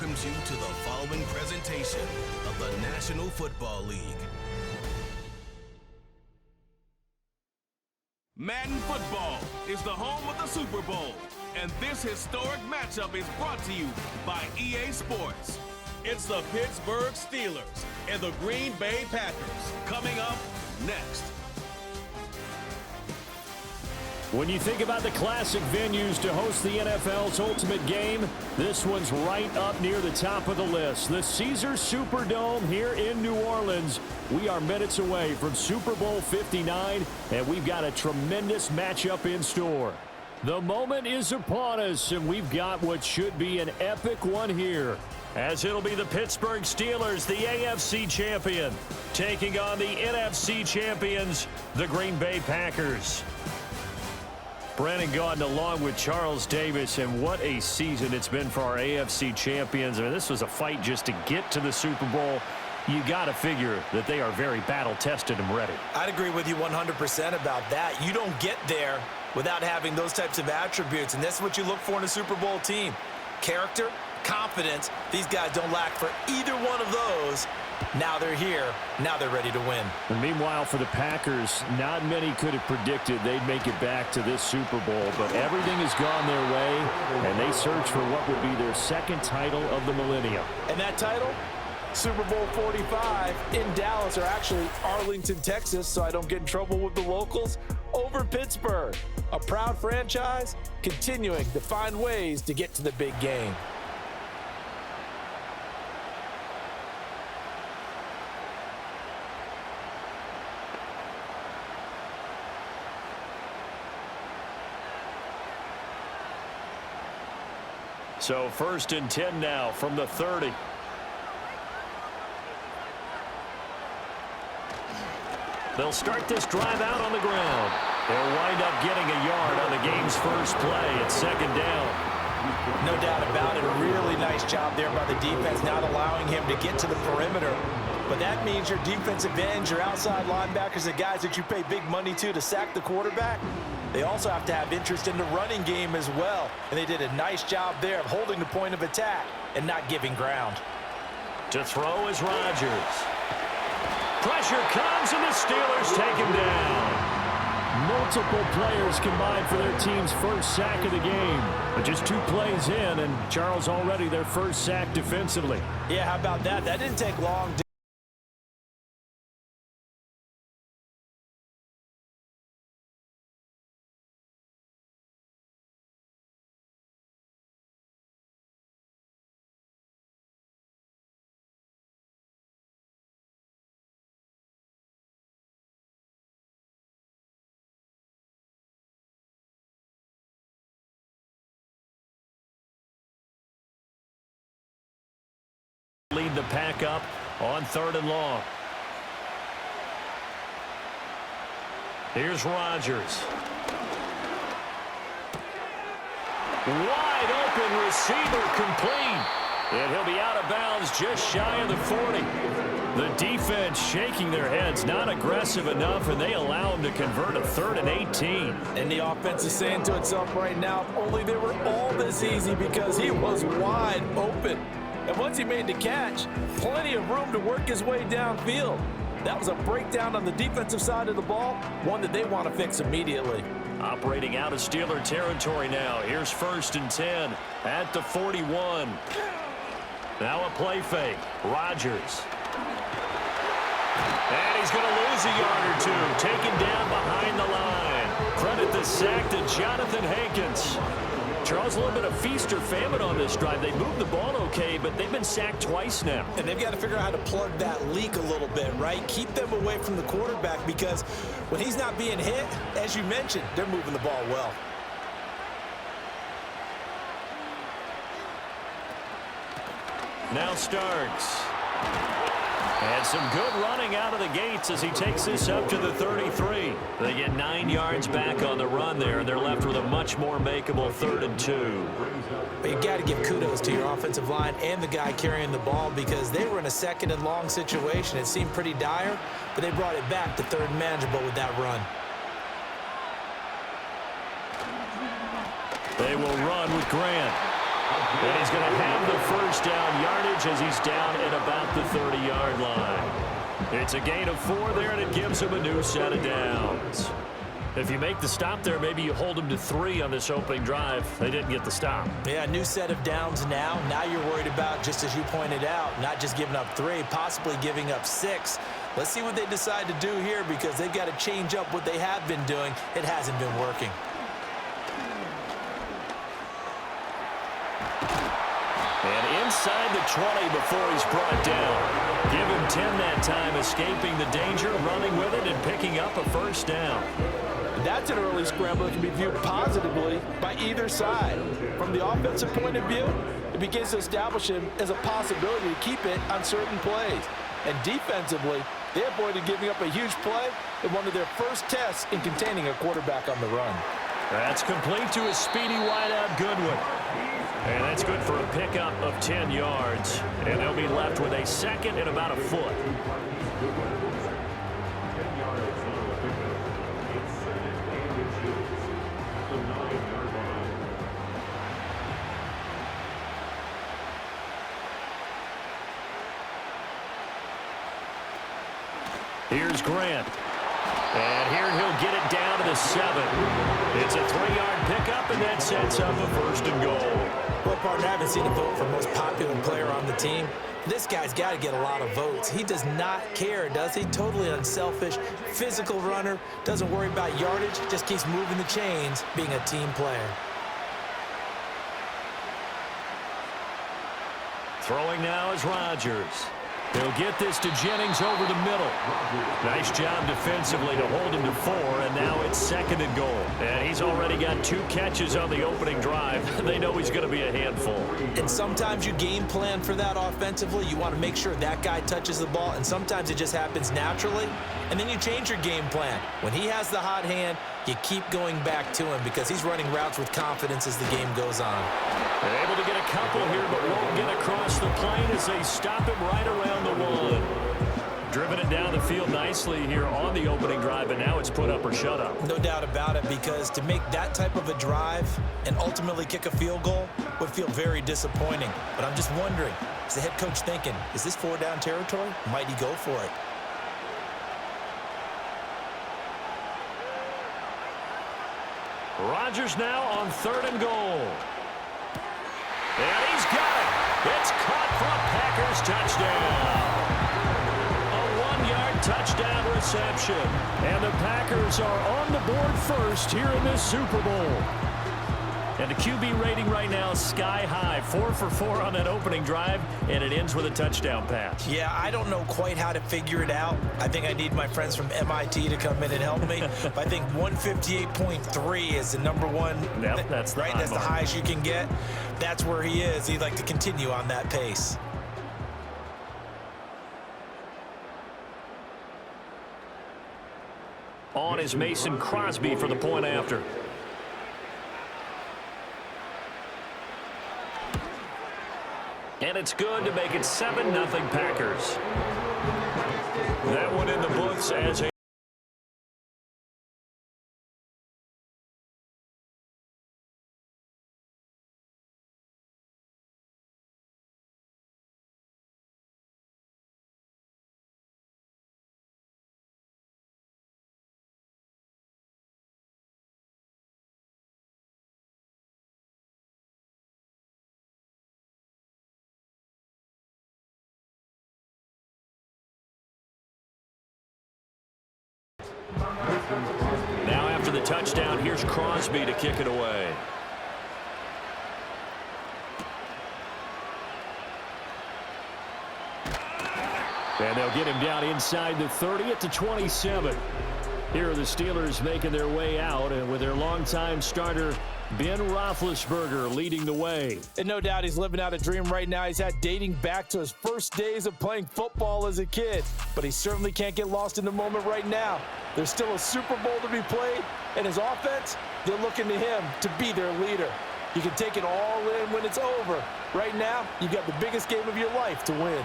welcomes you to the following presentation of the National Football League. Madden Football is the home of the Super Bowl, and this historic matchup is brought to you by EA Sports. It's the Pittsburgh Steelers and the Green Bay Packers coming up next. When you think about the classic venues to host the NFL's ultimate game, this one's right up near the top of the list. The Caesars Superdome here in New Orleans. We are minutes away from Super Bowl 59, and we've got a tremendous matchup in store. The moment is upon us, and we've got what should be an epic one here, as it'll be the Pittsburgh Steelers, the AFC champion, taking on the NFC champions, the Green Bay Packers. Brandon Gaudin along with Charles Davis, and what a season it's been for our AFC champions. I mean, this was a fight just to get to the Super Bowl. You got to figure that they are very battle-tested and ready. I'd agree with you 100% about that. You don't get there without having those types of attributes, and that's what you look for in a Super Bowl team. Character, confidence. These guys don't lack for either one of those. Now they're here. Now they're ready to win. And meanwhile, for the Packers, not many could have predicted they'd make it back to this Super Bowl, but everything has gone their way, and they search for what would be their second title of the millennium. And that title? Super Bowl 45 in Dallas, or actually Arlington, Texas, so I don't get in trouble with the locals, over Pittsburgh. A proud franchise continuing to find ways to get to the big game. So 1st and 10 now from the 30. They'll start this drive out on the ground. They'll wind up getting a yard on the game's first play at 2nd down. No doubt about it. A really nice job there by the defense, not allowing him to get to the perimeter. But that means your defensive ends, your outside linebackers, the guys that you pay big money to sack the quarterback, they also have to have interest in the running game as well. And they did a nice job there of holding the point of attack and not giving ground. To throw is Rodgers. Pressure comes, and the Steelers take him down. Multiple players combined for their team's first sack of the game. But just 2 plays in, and Charles already their first sack defensively. Yeah, how about that? That didn't take long. Lead the pack up on 3rd and long. Here's Rodgers. Wide open receiver complete. And he'll be out of bounds just shy of the 40. The defense shaking their heads, not aggressive enough, and they allow him to convert a 3rd and 18. And the offense is saying to itself right now, if only they were all this easy, because he was wide open. And once he made the catch, plenty of room to work his way downfield. That was a breakdown on the defensive side of the ball, one that they want to fix immediately. Operating out of Steeler territory now. Here's 1st and 10 at the 41. Now a play fake. Rodgers. And he's going to lose a yard or 2. Taken down behind the line. Credit the sack to Jonathan Hankins. Charles, a little bit of feast or famine on this drive. They moved the ball okay, but they've been sacked twice now. And they've got to figure out how to plug that leak a little bit, right? Keep them away from the quarterback, because when he's not being hit, as you mentioned, they're moving the ball well. Now Starks. And some good running out of the gates as he takes this up to the 33. They get 9 yards back on the run there, and they're left with a much more makeable 3rd and 2. But you got to give kudos to your offensive line and the guy carrying the ball, because they were in a 2nd and long situation. It seemed pretty dire, but they brought it back to 3rd and manageable with that run. They will run with Grant. And he's going to have the first down yardage as he's down at about the 30-yard line. It's a gain of 4 there, and it gives him a new set of downs. If you make the stop there, maybe you hold them to 3 on this opening drive. They didn't get the stop. Yeah, new set of downs now. Now you're worried about, just as you pointed out, not just giving up 3, possibly giving up 6. Let's see what they decide to do here because they've got to change up what they have been doing. It hasn't been working. And inside the 20 before he's brought down. Give him 10 that time, escaping the danger, running with it, and picking up a first down. That's an early scramble that can be viewed positively by either side. From the offensive point of view, it begins to establish him as a possibility to keep it on certain plays. And defensively, they avoided giving up a huge play in one of their first tests in containing a quarterback on the run. That's complete to a speedy wideout Goodwin. And that's good for a pickup of 10 yards. And they'll be left with a second and about a foot. Here's Grant. And here he'll get it down to the 7. It's a 3-yard pickup, and that sets up a first and goal. Well, partner, I haven't seen a vote for most popular player on the team. This guy's got to get a lot of votes. He does not care, does he? Totally unselfish, physical runner, doesn't worry about yardage, just keeps moving the chains, being a team player. Throwing now is Rodgers. He'll get this to Jennings over the middle. Nice job defensively to hold him to 4, and now it's second and goal. And he's already got 2 catches on the opening drive. They know he's going to be a handful. And sometimes you game plan for that offensively. You want to make sure that guy touches the ball, and sometimes it just happens naturally, and then you change your game plan. When he has the hot hand, you keep going back to him because he's running routes with confidence as the game goes on. They're able to get a couple here, but won't get across the plane as they stop him right around the 1. Driven it down the field nicely here on the opening drive, and now it's put up or shut up. No doubt about it, because to make that type of a drive and ultimately kick a field goal would feel very disappointing. But I'm just wondering, is the head coach thinking, is this 4-down territory? Might he go for it? Rodgers now on 3rd and goal. And he's got it. It's caught for a Packers touchdown. A 1-yard touchdown reception. And the Packers are on the board first here in this Super Bowl. And the QB rating right now sky high. 4 for 4 on that opening drive, and it ends with a touchdown pass. Yeah, I don't know quite how to figure it out. I think I need my friends from MIT to come in and help me. But I think 158.3 is the number one. Yep, that's the right. That's the highest you can get. That's where he is. He'd like to continue on that pace. On is Mason Crosby for the point after. And it's good to make it 7-0 Packers. That one in the books as a Now after the touchdown, here's Crosby to kick it away. And they'll get him down inside the 30 at the 27. Here are the Steelers making their way out, and with their longtime starter Ben Roethlisberger leading the way. And no doubt he's living out a dream right now. He's had dating back to his first days of playing football as a kid. But he certainly can't get lost in the moment right now. There's still a Super Bowl to be played, and his offense, they're looking to him to be their leader. You can take it all in when it's over. Right now, you've got the biggest game of your life to win.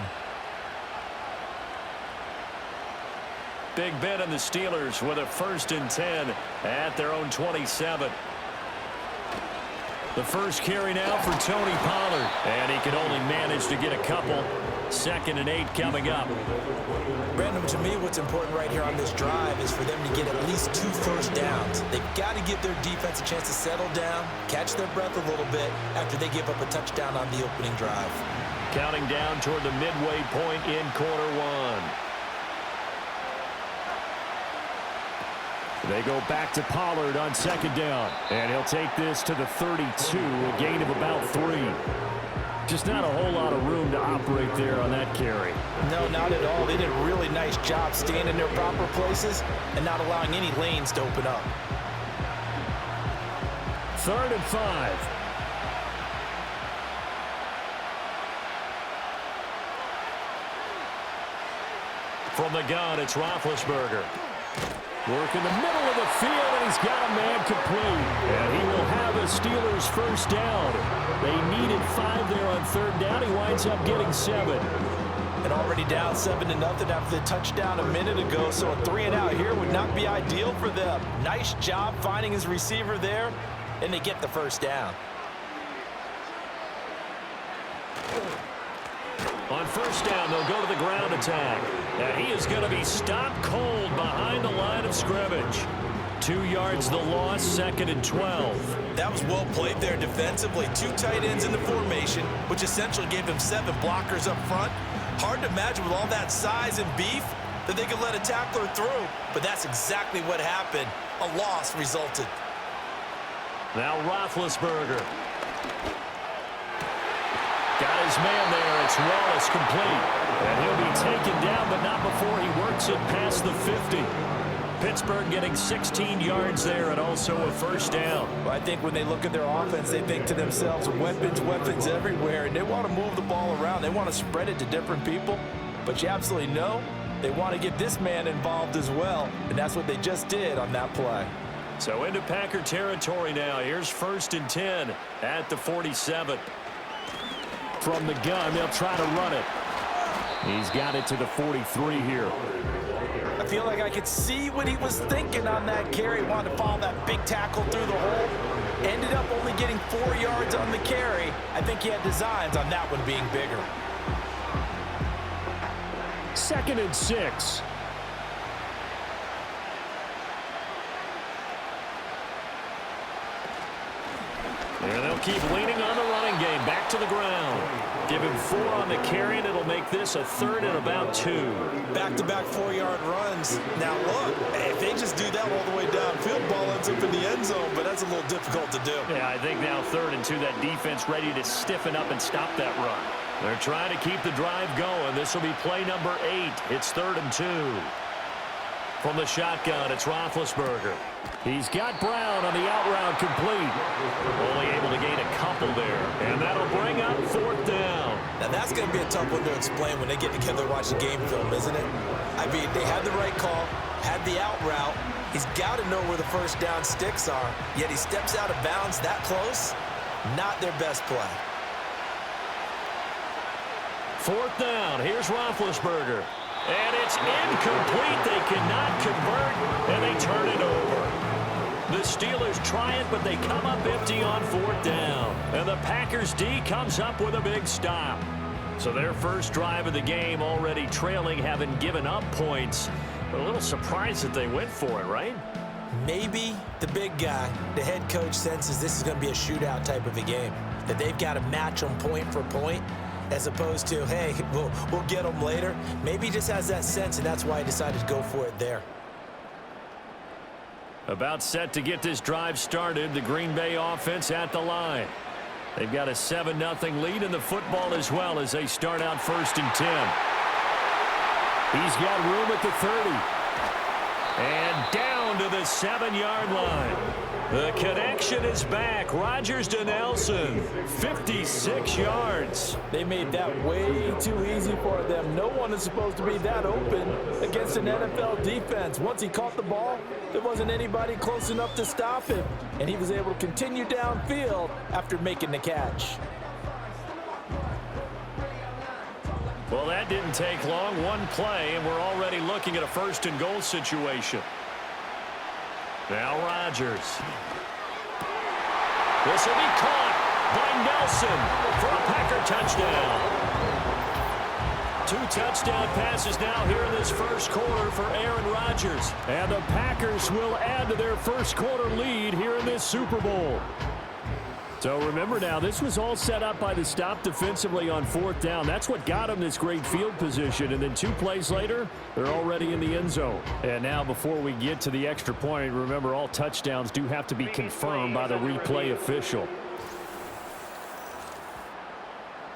Big Ben and the Steelers with a 1st and 10 at their own 27. The first carry now for Tony Pollard. And he can only manage to get a couple. 2nd and 8 coming up. Brandon, to me, what's important right here on this drive is for them to get at least 2 first downs. They've got to give their defense a chance to settle down, catch their breath a little bit after they give up a touchdown on the opening drive. Counting down toward the midway point in quarter 1. They go back to Pollard on 2nd down. And he'll take this to the 32, a gain of about 3. Just not a whole lot of room to operate there on that carry. No, not at all. They did a really nice job staying in their proper places and not allowing any lanes to open up. 3rd and 5. From the gun, it's Roethlisberger. Work in the middle of the field, and he's got a man complete. And he will have a Steelers first down. They needed 5 there on 3rd down. He winds up getting 7. And already down 7-0 after the touchdown a minute ago, so a 3-and-out here would not be ideal for them. Nice job finding his receiver there, and they get the first down. On 1st down, they'll go to the ground attack. And he is going to be stopped cold behind the line of scrimmage. 2 yards the loss, 2nd and 12. That was well played there defensively. 2 tight ends in the formation, which essentially gave them 7 blockers up front. Hard to imagine with all that size and beef that they could let a tackler through. But that's exactly what happened. A loss resulted. Now Roethlisberger. Got his man there. It's Wallace complete. And he'll be taken down, but not before he works it past the 50. Pittsburgh getting 16 yards there and also a first down. Well, I think when they look at their offense, they think to themselves, weapons everywhere, and they want to move the ball around. They want to spread it to different people. But you absolutely know they want to get this man involved as well, and that's what they just did on that play. So into Packer territory now. Here's 1st and 10 at the 47. From the gun, they'll try to run it. He's got it to the 43 here. I feel like I could see what he was thinking on that carry. Wanted to follow that big tackle through the hole. Ended up only getting 4 yards on the carry. I think he had designs on that one being bigger. 2nd and 6. And they'll keep leaning on the running game. Back to the ground. Give him 4 on the carry, and it'll make this a 3rd and about 2. Back-to-back 4-yard runs. Now, look, if they just do that all the way downfield, ball ends up in the end zone, but that's a little difficult to do. Yeah, I think now 3rd and 2, that defense ready to stiffen up and stop that run. They're trying to keep the drive going. This will be play number 8. It's 3rd and 2. From the shotgun, it's Roethlisberger. He's got Brown on the out route complete. Only able to gain a couple there. And that'll bring up 4th down. Now that's going to be a tough one to explain when they get together and watch the game film, isn't it? I mean, they had the right call, had the out route. He's got to know where the first down sticks are, yet he steps out of bounds that close. Not their best play. 4th down. Here's Roethlisberger. And it's incomplete. They cannot convert, and they turn it over. The Steelers try it, but they come up empty on 4th down. And the Packers D comes up with a big stop. So their first drive of the game already trailing, having given up points. But a little surprised that they went for it, right? Maybe the big guy, the head coach, senses this is going to be a shootout type of a game. That they've got to match them point for point, as opposed to, hey, we'll get them later. Maybe he just has that sense, and that's why he decided to go for it there. About set to get this drive started, the Green Bay offense at the line. They've got a 7-0 lead in the football as well as they start out 1st and 10. He's got room at the 30. And down to the 7-yard line. The connection is back. Rodgers to Nelson. 56 yards. They made that way too easy for them. No one is supposed to be that open against an NFL defense. Once he caught the ball, there wasn't anybody close enough to stop him. And he was able to continue downfield after making the catch. Well, that didn't take long. One play, and we're already looking at a 1st and goal situation. Now Rodgers. This will be caught by Nelson for a Packer touchdown. 2 touchdown passes now here in this first quarter for Aaron Rodgers. And the Packers will add to their first quarter lead here in this Super Bowl. So remember now, this was all set up by the stop defensively on 4th down. That's what got them this great field position. And then 2 plays later, they're already in the end zone. And now before we get to the extra point, remember all touchdowns do have to be confirmed by the replay official.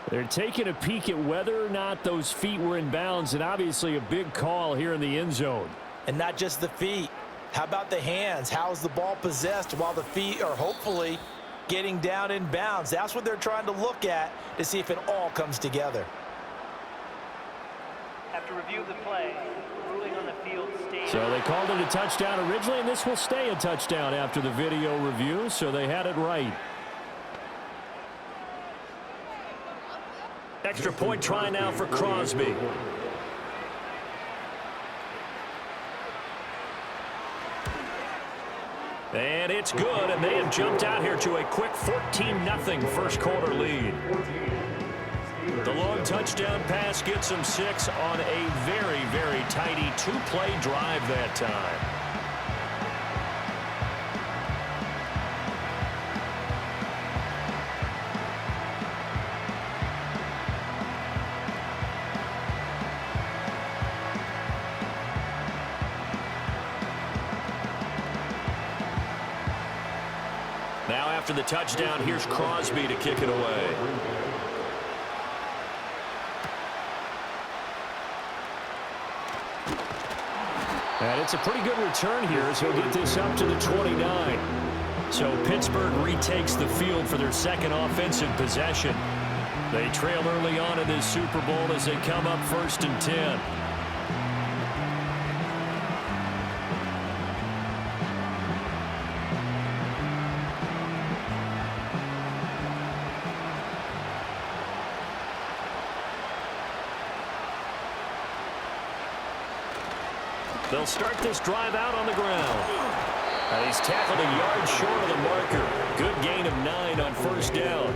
They're taking a peek at whether or not those feet were in bounds, and obviously a big call here in the end zone. And not just the feet. How about the hands? How's the ball possessed while the feet are hopefully getting down in bounds? That's what they're trying to look at to see if it all comes together. After review of the play, ruling on the field stated. So they called it a touchdown originally, and this will stay a touchdown after the video review, so they had it right. Extra point try now for Crosby. And it's good, and they have jumped out here to a quick 14-0 first quarter lead. The long touchdown pass gets them 6 on a very, very tidy 2-play drive that time. Now after the touchdown, here's Crosby to kick it away. And it's a pretty good return here as he'll get this up to the 29. So Pittsburgh retakes the field for their second offensive possession. They trail early on in this Super Bowl as they come up 1st and 10. They'll start this drive out on the ground. And he's tackled a yard short of the marker. Good gain of 9 on 1st down.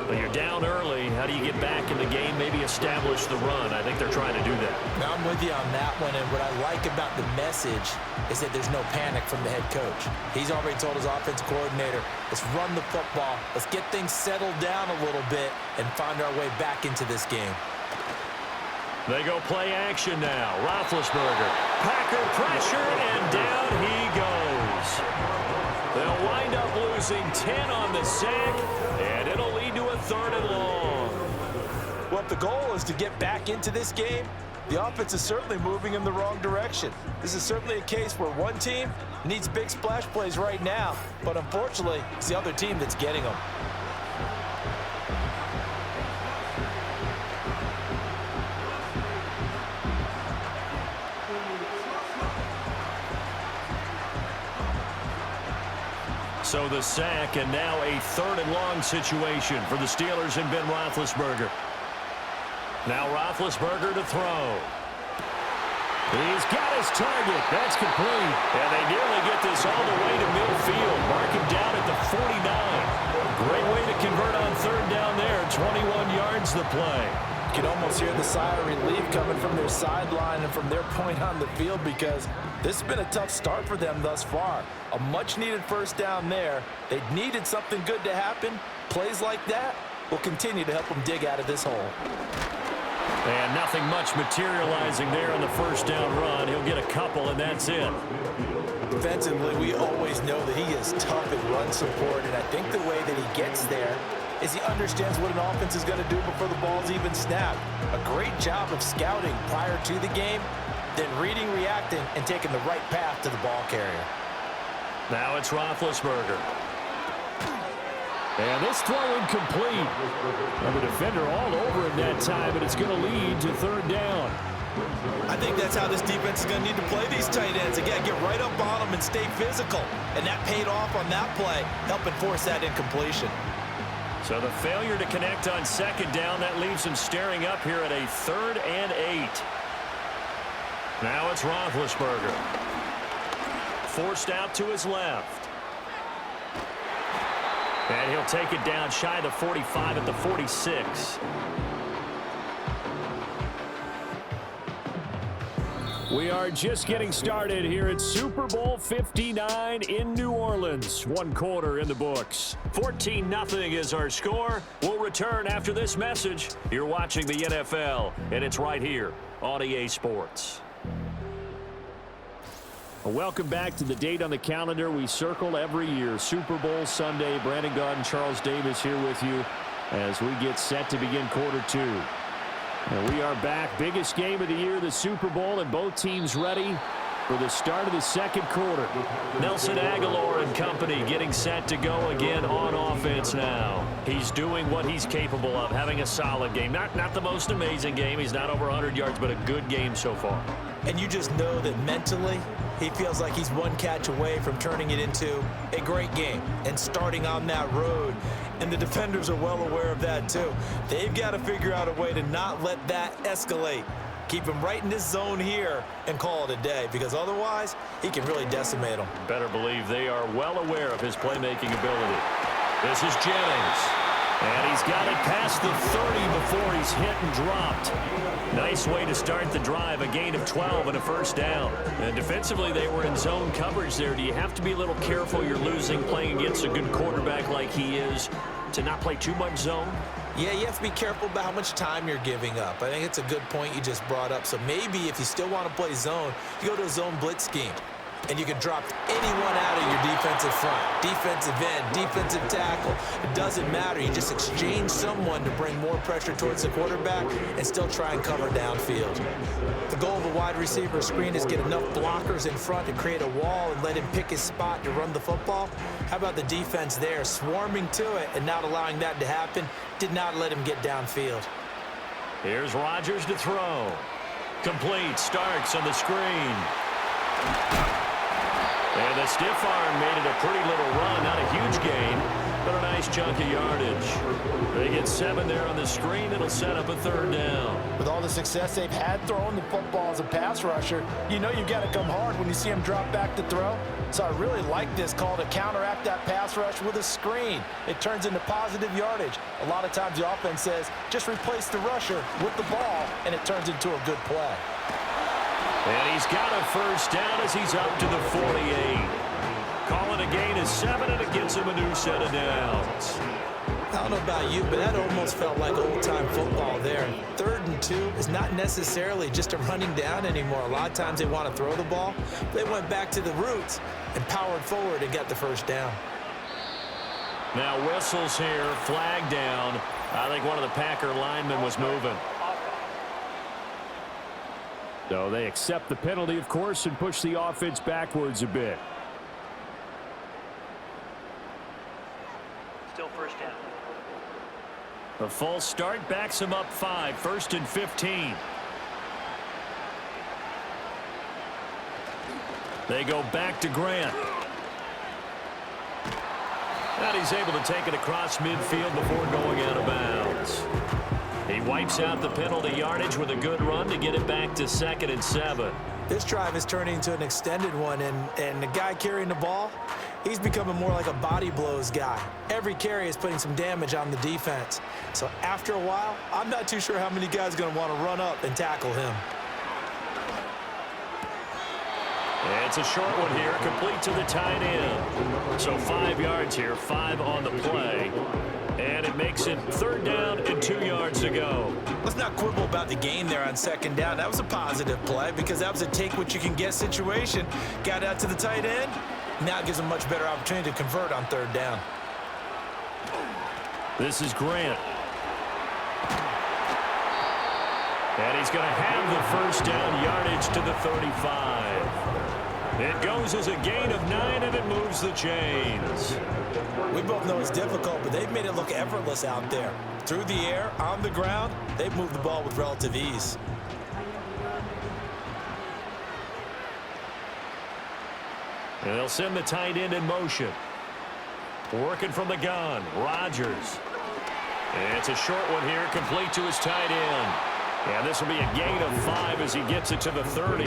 But you're down early. How do you get back in the game? Maybe establish the run. I think they're trying to do that. Now, I'm with you on that one, and what I like about the message is that there's no panic from the head coach. He's already told his offensive coordinator, let's run the football, let's get things settled down a little bit and find our way back into this game. They go play action now. Roethlisberger. Packer pressure, and down he goes. They'll wind up losing 10 on the sack, and it'll lead to a 3rd and long. Well, if the goal is to get back into this game, the offense is certainly moving in the wrong direction. This is certainly a case where one team needs big splash plays right now, but unfortunately, it's the other team that's getting them. So the sack, and now a 3rd and long situation for the Steelers and Ben Roethlisberger. Now Roethlisberger to throw. He's got his target. That's complete. And they nearly get this all the way to midfield. Mark him down at the 49. Great way to convert on 3rd down there. 21 yards the play. You can almost hear the sigh of relief coming from their sideline and from their point on the field because this has been a tough start for them thus far. A much-needed 1st down there. They needed something good to happen. Plays like that will continue to help them dig out of this hole. And nothing much materializing there on the 1st down run. He'll get a couple, and that's it. Defensively, we always know that he is tough in run support, and I think the way that he gets there is he understands what an offense is going to do before the ball's even snapped. A great job of scouting prior to the game, then reading, reacting, and taking the right path to the ball carrier. Now it's Roethlisberger. And this throw incomplete. And the defender all over him that time, and it's going to lead to 3rd down. I think that's how this defense is going to need to play these tight ends. Again, get right up on them and stay physical. And that paid off on that play, helping force that incompletion. So the failure to connect on 2nd down, that leaves him staring up here at a 3rd and 8. Now it's Roethlisberger. Forced out to his left. And he'll take it down shy of the 45 at the 46. We are just getting started here at Super Bowl 59 in New Orleans. One quarter in the books. 14-0 is our score. We'll return after this message. You're watching the NFL, and it's right here on EA Sports. Welcome back to the date on the calendar we circle every year. Super Bowl Sunday. Brandon Gaudin and Charles Davis here with you as we get set to begin quarter two. And we are back. Biggest game of the year, the Super Bowl, and both teams ready for the start of the second quarter. Nelson Agholor and company getting set to go again on offense now. He's doing what he's capable of, having a solid game. Not the most amazing game. He's not over 100 yards, but a good game so far. And you just know that mentally he feels like he's one catch away from turning it into a great game and starting on that road. And the defenders are well aware of that too. They've got to figure out a way to not let that escalate. Keep him right in this zone here and call it a day, because otherwise he can really decimate them. Better believe they are well aware of his playmaking ability. This is Jennings. And he's got it past the 30 before he's hit and dropped. Nice way to start the drive, a gain of 12 and a first down. And defensively, they were in zone coverage there. Do you have to be a little careful? You're losing playing against a good quarterback like he is to not play too much zone? Yeah, you have to be careful about how much time you're giving up. I think it's a good point you just brought up. So maybe if you still want to play zone, you go to a zone blitz scheme. And you can drop anyone out of your defensive front, defensive end, defensive tackle. It doesn't matter. You just exchange someone to bring more pressure towards the quarterback and still try and cover downfield. The goal of a wide receiver screen is get enough blockers in front to create a wall and let him pick his spot to run the football. How about the defense there, swarming to it and not allowing that to happen? Did not let him get downfield. Here's Rodgers to throw. Complete. Starks on the screen. And the stiff arm made it a pretty little run. Not a huge gain, but a nice chunk of yardage. They get 7 there on the screen. It'll set up a third down. With all the success they've had throwing the football as a pass rusher, you know you've got to come hard when you see him drop back to throw. So I really like this call to counteract that pass rush with a screen. It turns into positive yardage. A lot of times the offense says, just replace the rusher with the ball, and it turns into a good play. And he's got a first down as he's up to the 48. Calling a gain of 7, and it gets him a new set of downs. I don't know about you, but that almost felt like old-time football there. 3rd and 2 is not necessarily just a running down anymore. A lot of times they want to throw the ball. They went back to the roots and powered forward and got the first down. Now whistles here, flag down. I think one of the Packer linemen was moving. So they accept the penalty, of course, and push the offense backwards a bit. Still first down. A false start backs him up 5. 1st and 15. They go back to Grant. And he's able to take it across midfield before going out of bounds. He wipes out the penalty yardage with a good run to get it back to 2nd and 7. This drive is turning into an extended one, and the guy carrying the ball, he's becoming more like a body blows guy. Every carry is putting some damage on the defense. So after a while, I'm not too sure how many guys are going to want to run up and tackle him. It's a short one here, complete to the tight end. So 5 yards here, 5 on the play. And it makes it 3rd down and 2 yards to go. Let's not quibble about the gain there on 2nd down. That was a positive play because that was a take-what-you-can-get situation. Got out to the tight end. Now it gives them a much better opportunity to convert on 3rd down. This is Grant. And he's going to have the first down yardage to the 35. It goes as a gain of 9, and it moves the chains. We both know it's difficult, but they've made it look effortless out there. Through the air, on the ground, they've moved the ball with relative ease. And they'll send the tight end in motion. Working from the gun, Rodgers. And it's a short one here, complete to his tight end. And this will be a gain of 5 as he gets it to the 30.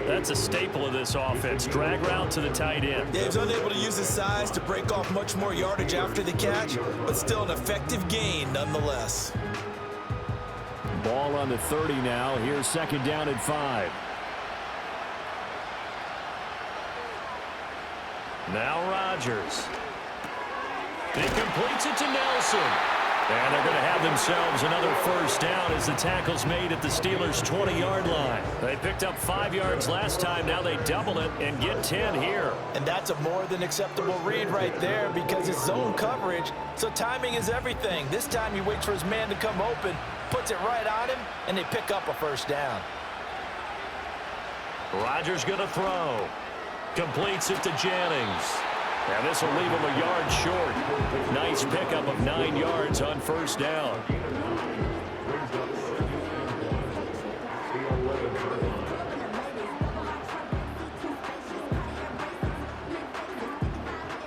That's a staple of this offense. Drag route to the tight end. Yeah, he's unable to use his size to break off much more yardage after the catch, but still an effective gain nonetheless. Ball on the 30 now. Here's second down at 5. Now Rodgers. He completes it to Nelson. And they're going to have themselves another first down as the tackle's made at the Steelers' 20-yard line. They picked up 5 yards last time. Now they double it and get 10 here. And that's a more than acceptable read right there because it's zone coverage, so timing is everything. This time he waits for his man to come open, puts it right on him, and they pick up a first down. Rodgers going to throw. Completes it to Jennings. And this will leave him a yard short. Nice pickup of 9 yards on first down.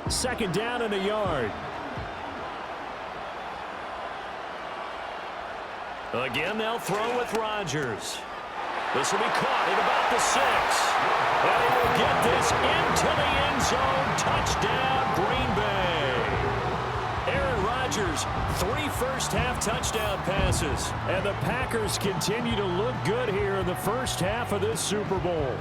Second down and a yard. Again, they'll throw with Rodgers. This will be caught at about the 6. And he will get this into the end zone. Touchdown, Green Bay. Aaron Rodgers, 3 first-half touchdown passes. And the Packers continue to look good here in the first half of this Super Bowl.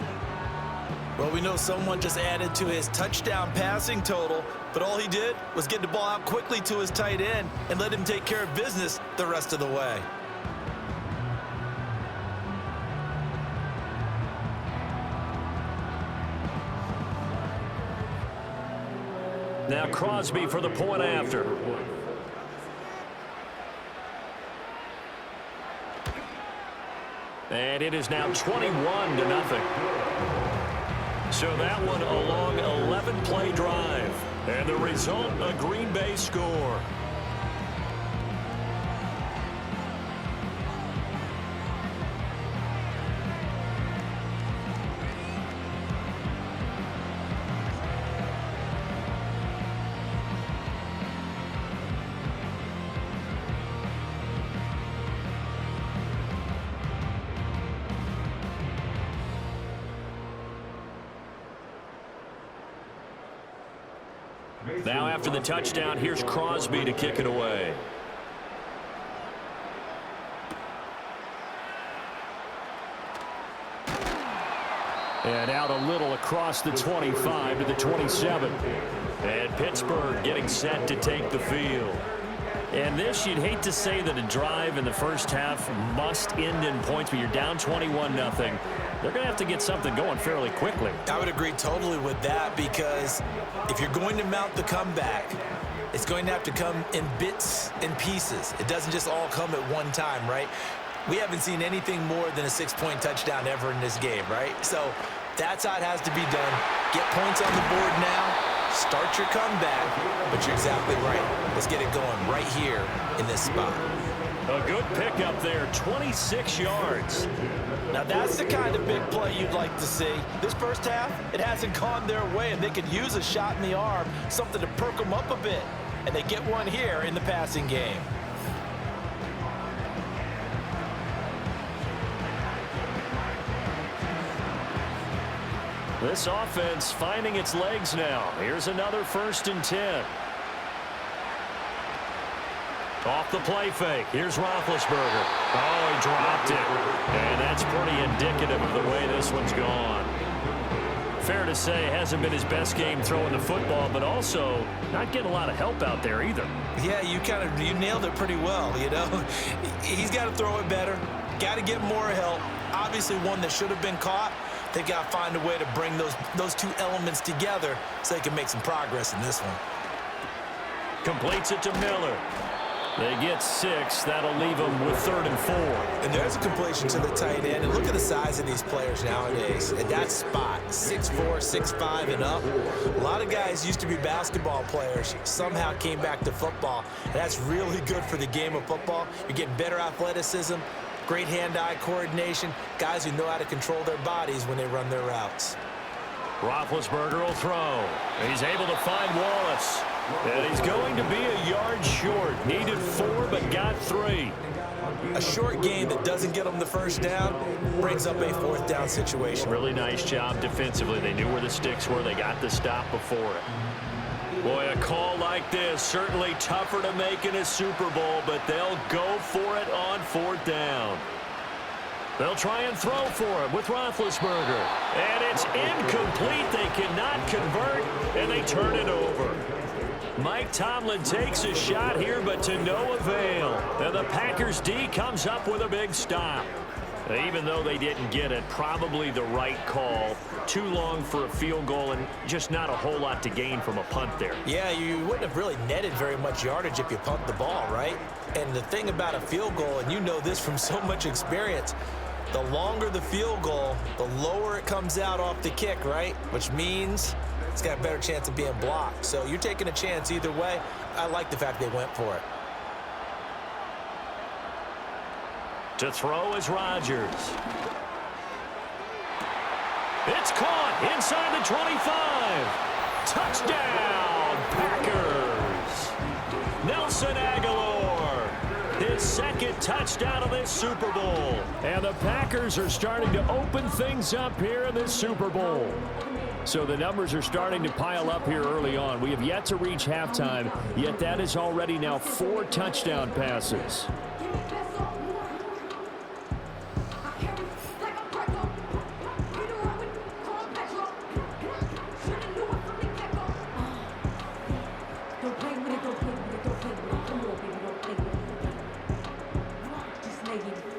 Well, we know someone just added to his touchdown passing total, but all he did was get the ball out quickly to his tight end and let him take care of business the rest of the way. Now Crosby for the point after. And it is now 21-0. So that one a long 11-play drive. And the result, a Green Bay score. Now after the touchdown, here's Crosby to kick it away. And out a little across the 25 to the 27. And Pittsburgh getting set to take the field. And this, you'd hate to say that a drive in the first half must end in points, but you're down 21-0. They're going to have to get something going fairly quickly. I would agree totally with that because if you're going to mount the comeback, it's going to have to come in bits and pieces. It doesn't just all come at one time, right? We haven't seen anything more than a 6-point touchdown ever in this game, right? So that's how it has to be done. Get points on the board now. Start your comeback, but you're exactly right. Let's get it going right here in this spot. A good pickup there, 26 yards. Now that's the kind of big play you'd like to see. This first half, it hasn't gone their way, and they could use a shot in the arm, something to perk them up a bit. And they get one here in the passing game. This offense finding its legs now. Here's another 1st and 10. Off the play fake. Here's Roethlisberger. Oh, he dropped it. And that's pretty indicative of the way this one's gone. Fair to say, hasn't been his best game throwing the football, but also not getting a lot of help out there either. Yeah, you nailed it pretty well, you know. He's got to throw it better. Got to get more help. Obviously one that should have been caught. They've got to find a way to bring those two elements together so they can make some progress in this one. Completes it to Miller. They get 6. That'll leave them with 3rd and 4. And there's a completion to the tight end. And look at the size of these players nowadays. At that spot, 6'4", 6'5", and up. A lot of guys used to be basketball players, somehow came back to football. And that's really good for the game of football. You're getting better athleticism, great hand-eye coordination, guys who know how to control their bodies when they run their routes. Roethlisberger will throw. He's able to find Wallace. And he's going to be a yard short. Needed 4, but got 3. A short gain that doesn't get them the first down brings up a 4th down situation. Really nice job defensively. They knew where the sticks were. They got the stop before it. Boy, a call like this, certainly tougher to make in a Super Bowl, but they'll go for it on 4th down. They'll try and throw for it with Roethlisberger. And it's incomplete. They cannot convert, and they turn it over. Mike Tomlin takes a shot here, but to no avail. And the Packers D comes up with a big stop. Even though they didn't get it, probably the right call. Too long for a field goal and just not a whole lot to gain from a punt there. Yeah, you wouldn't have really netted very much yardage if you punt the ball, right? And the thing about a field goal, and you know this from so much experience, the longer the field goal, the lower it comes out off the kick, right? Which means it's got a better chance of being blocked. So you're taking a chance either way. I like the fact they went for it. To throw is Rodgers. It's caught inside the 25. Touchdown, Packers. Nelson Aguilar, his 2nd touchdown of this Super Bowl. And the Packers are starting to open things up here in this Super Bowl. So the numbers are starting to pile up here early on. We have yet to reach halftime, yet that is already now 4 touchdown passes.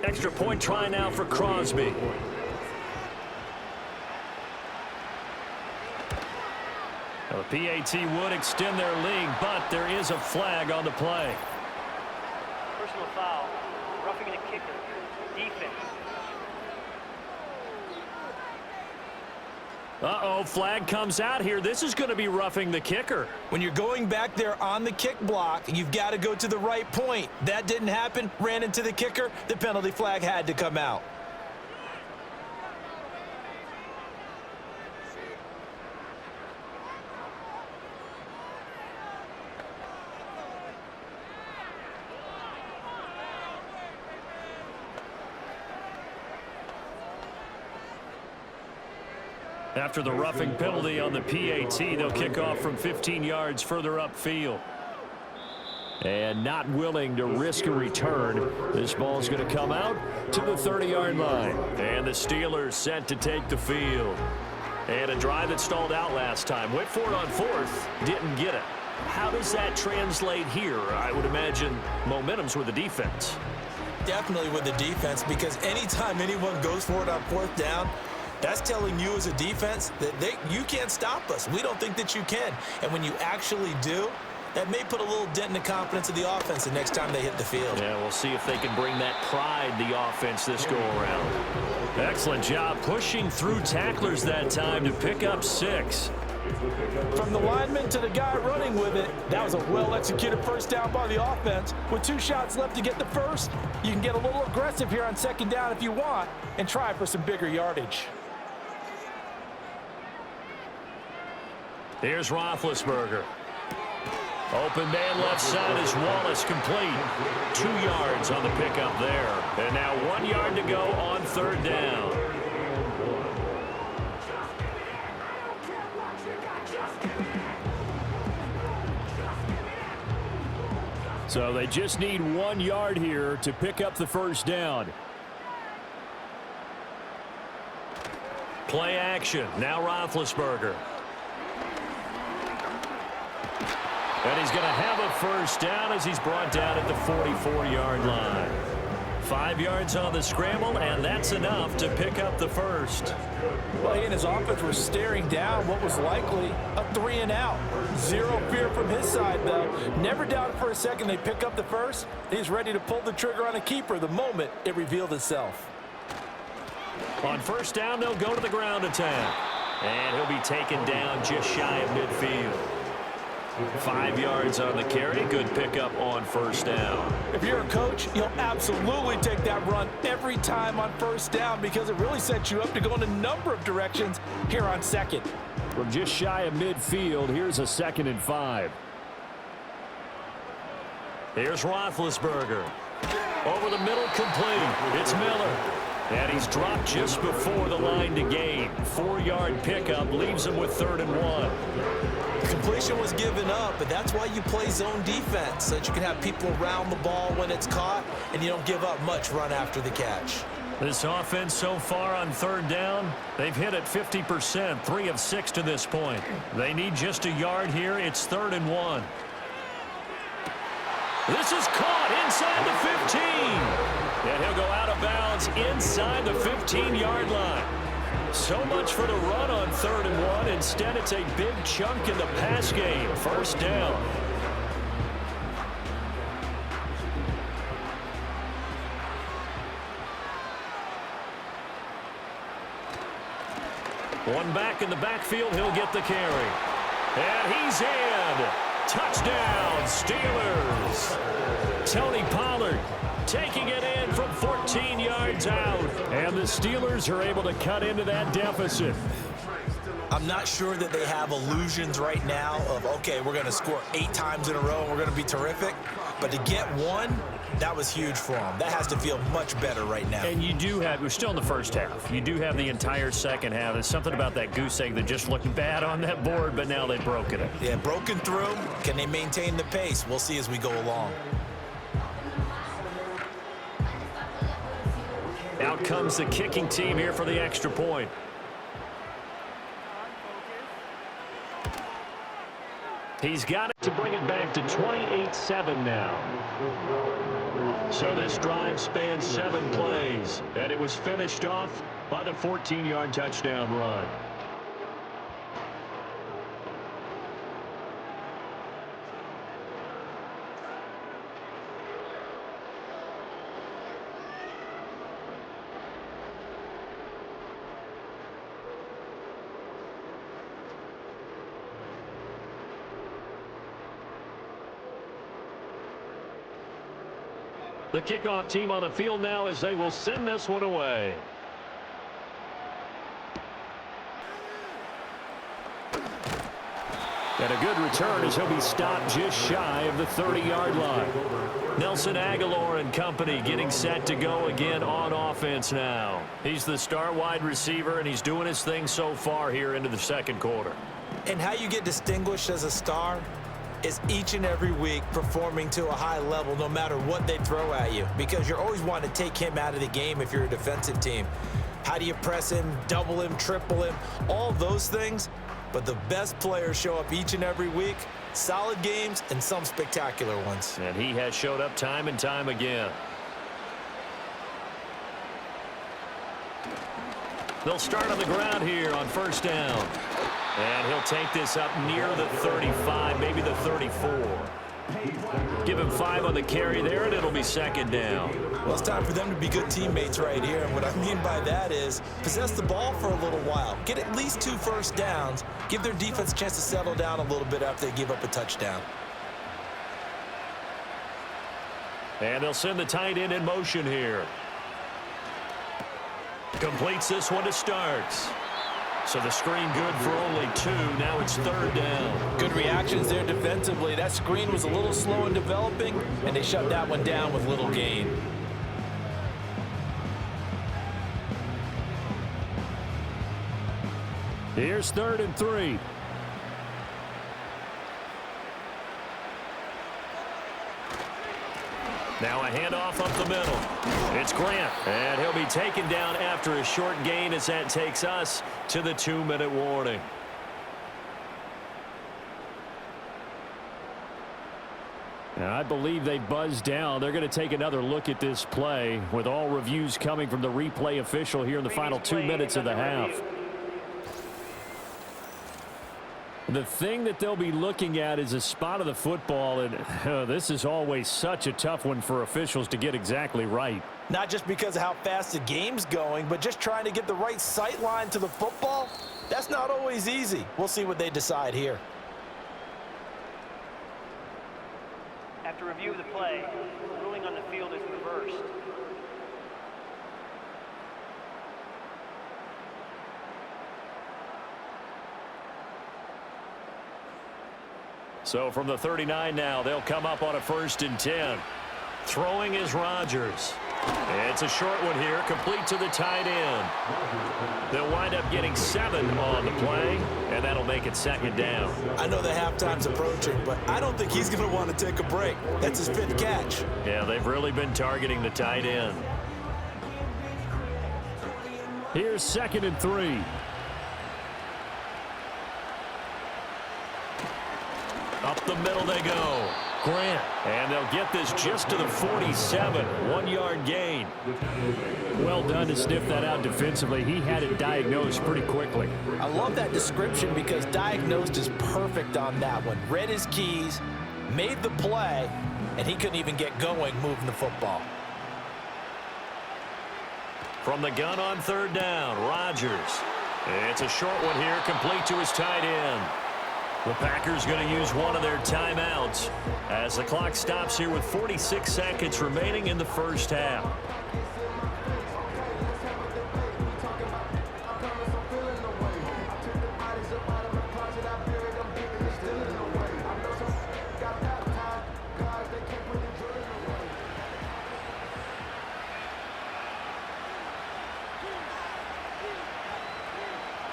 Extra point try now for Crosby. Now the PAT would extend their lead, but there is a flag on the play. Personal foul. Roughing the kicker. Defense. Uh-oh, flag comes out here. This is going to be roughing the kicker. When you're going back there on the kick block, you've got to go to the right point. That didn't happen. Ran into the kicker. The penalty flag had to come out. After the roughing penalty on the PAT, they'll kick off from 15 yards further upfield. And not willing to risk a return, this ball is going to come out to the 30-yard line. And the Steelers set to take the field. And a drive that stalled out last time. Went for it on 4th, didn't get it. How does that translate here? I would imagine momentum's with the defense. Definitely with the defense, because anytime anyone goes for it on 4th down, that's telling you as a defense that you can't stop us. We don't think that you can. And when you actually do, that may put a little dent in the confidence of the offense the next time they hit the field. Yeah, we'll see if they can bring that pride, the offense, this go-around. Excellent job pushing through tacklers that time to pick up 6. From the lineman to the guy running with it, that was a well-executed 1st down by the offense. With 2 shots left to get the 1st, you can get a little aggressive here on 2nd down if you want and try for some bigger yardage. Here's Roethlisberger. Open man left side is Wallace, complete. 2 yards on the pickup there. And now 1 yard to go on 3rd down. So they just need 1 yard here to pick up the 1st down. Play action. Now Roethlisberger. And he's going to have a 1st down as he's brought down at the 44-yard line. 5 yards on the scramble, and that's enough to pick up the 1st. Well, he and his offense were staring down what was likely a 3-and-out. Zero fear from his side, though. Never doubted for a second they pick up the 1st. He's ready to pull the trigger on a keeper the moment it revealed itself. On 1st down, they'll go to the ground attack. And he'll be taken down just shy of midfield. 5 yards on the carry. Good pickup on 1st down. If you're a coach, you'll absolutely take that run every time on 1st down because it really sets you up to go in a number of directions here on 2nd. From just shy of midfield, here's a 2nd and 5. Here's Roethlisberger. Over the middle, complete. It's Miller. And he's dropped just before the line to gain. 4-yard pickup leaves him with 3rd and 1. Completion was given up, but that's why you play zone defense, so that you can have people around the ball when it's caught, and you don't give up much run after the catch. This offense so far on 3rd down, they've hit it 50%, 3 of 6 to this point. They need just a yard here. It's 3rd and 1. This is caught inside the 15. And he'll go out of bounds inside the 15-yard line. So much for the run on 3rd and 1. Instead, it's a big chunk in the pass game. 1st down. One back in the backfield. He'll get the carry. And he's in. Touchdown, Steelers. Tony Pollard taking it in from 14 yards out. And the Steelers are able to cut into that deficit. I'm not sure that they have illusions right now of, okay, we're going to score 8 times in a row and we're going to be terrific. But to get one, that was huge for them. That has to feel much better right now. And you do have, we're still in the first half. You do have the entire second half. There's something about that goose egg that just looked bad on that board, but now they've broken it. Yeah, broken through. Can they maintain the pace? We'll see as we go along. Out comes the kicking team here for the extra point. He's got it to bring it back to 28-7 now. So this drive spans 7 plays, and it was finished off by the 14-yard touchdown run. The kickoff team on the field now as they will send this one away. And a good return as he'll be stopped just shy of the 30-yard line. Nelson Aguilar and company getting set to go again on offense now. He's the star wide receiver, and he's doing his thing so far here into the second quarter. And how you get distinguished as a star is each and every week performing to a high level no matter what they throw at you, because you're always wanting to take him out of the game if you're a defensive team. How do you press him, double him, triple him, all those things? But the best players show up each and every week, solid games and some spectacular ones. And he has showed up time and time again. They'll start on the ground here on 1st down. And he'll take this up near the 35, maybe the 34. Give him 5 on the carry there, and it'll be 2nd down. Well, it's time for them to be good teammates right here. And what I mean by that is possess the ball for a little while. Get at least 2 first downs. Give their defense a chance to settle down a little bit after they give up a touchdown. And they'll send the tight end in motion here. Completes this one to Starks. So the screen good for only 2. Now it's 3rd down. Good reactions there defensively. That screen was a little slow in developing, and they shut that one down with little gain. Here's 3rd and 3. Now a handoff up the middle. It's Grant, and he'll be taken down after a short gain as that takes us to the 2-minute warning. Now, I believe they buzzed down. They're going to take another look at this play with all reviews coming from the replay official here in the final 2 minutes of the half. The thing that they'll be looking at is a spot of the football, and this is always such a tough one for officials to get exactly right. Not just because of how fast the game's going, but just trying to get the right sight line to the football. That's not always easy. We'll see what they decide here. After review of the play, the ruling on the field is reversed. So from the 39 now, they'll come up on a 1st and 10. Throwing is Rodgers. It's a short one here, complete to the tight end. They'll wind up getting 7 on the play, and that'll make it second down. I know the halftime's approaching, but I don't think he's going to want to take a break. That's his 5th catch. Yeah, they've really been targeting the tight end. Here's 2nd and 3. Up the middle they go. Grant, and they'll get this just to the 47, 1-yard gain. Well done to sniff that out defensively. He had it diagnosed pretty quickly. I love that description because diagnosed is perfect on that one. Read his keys, made the play, and he couldn't even get going moving the football. From the gun on 3rd down, Rodgers. It's a short one here, complete to his tight end. The Packers going to use one of their timeouts as the clock stops here with 46 seconds remaining in the first half.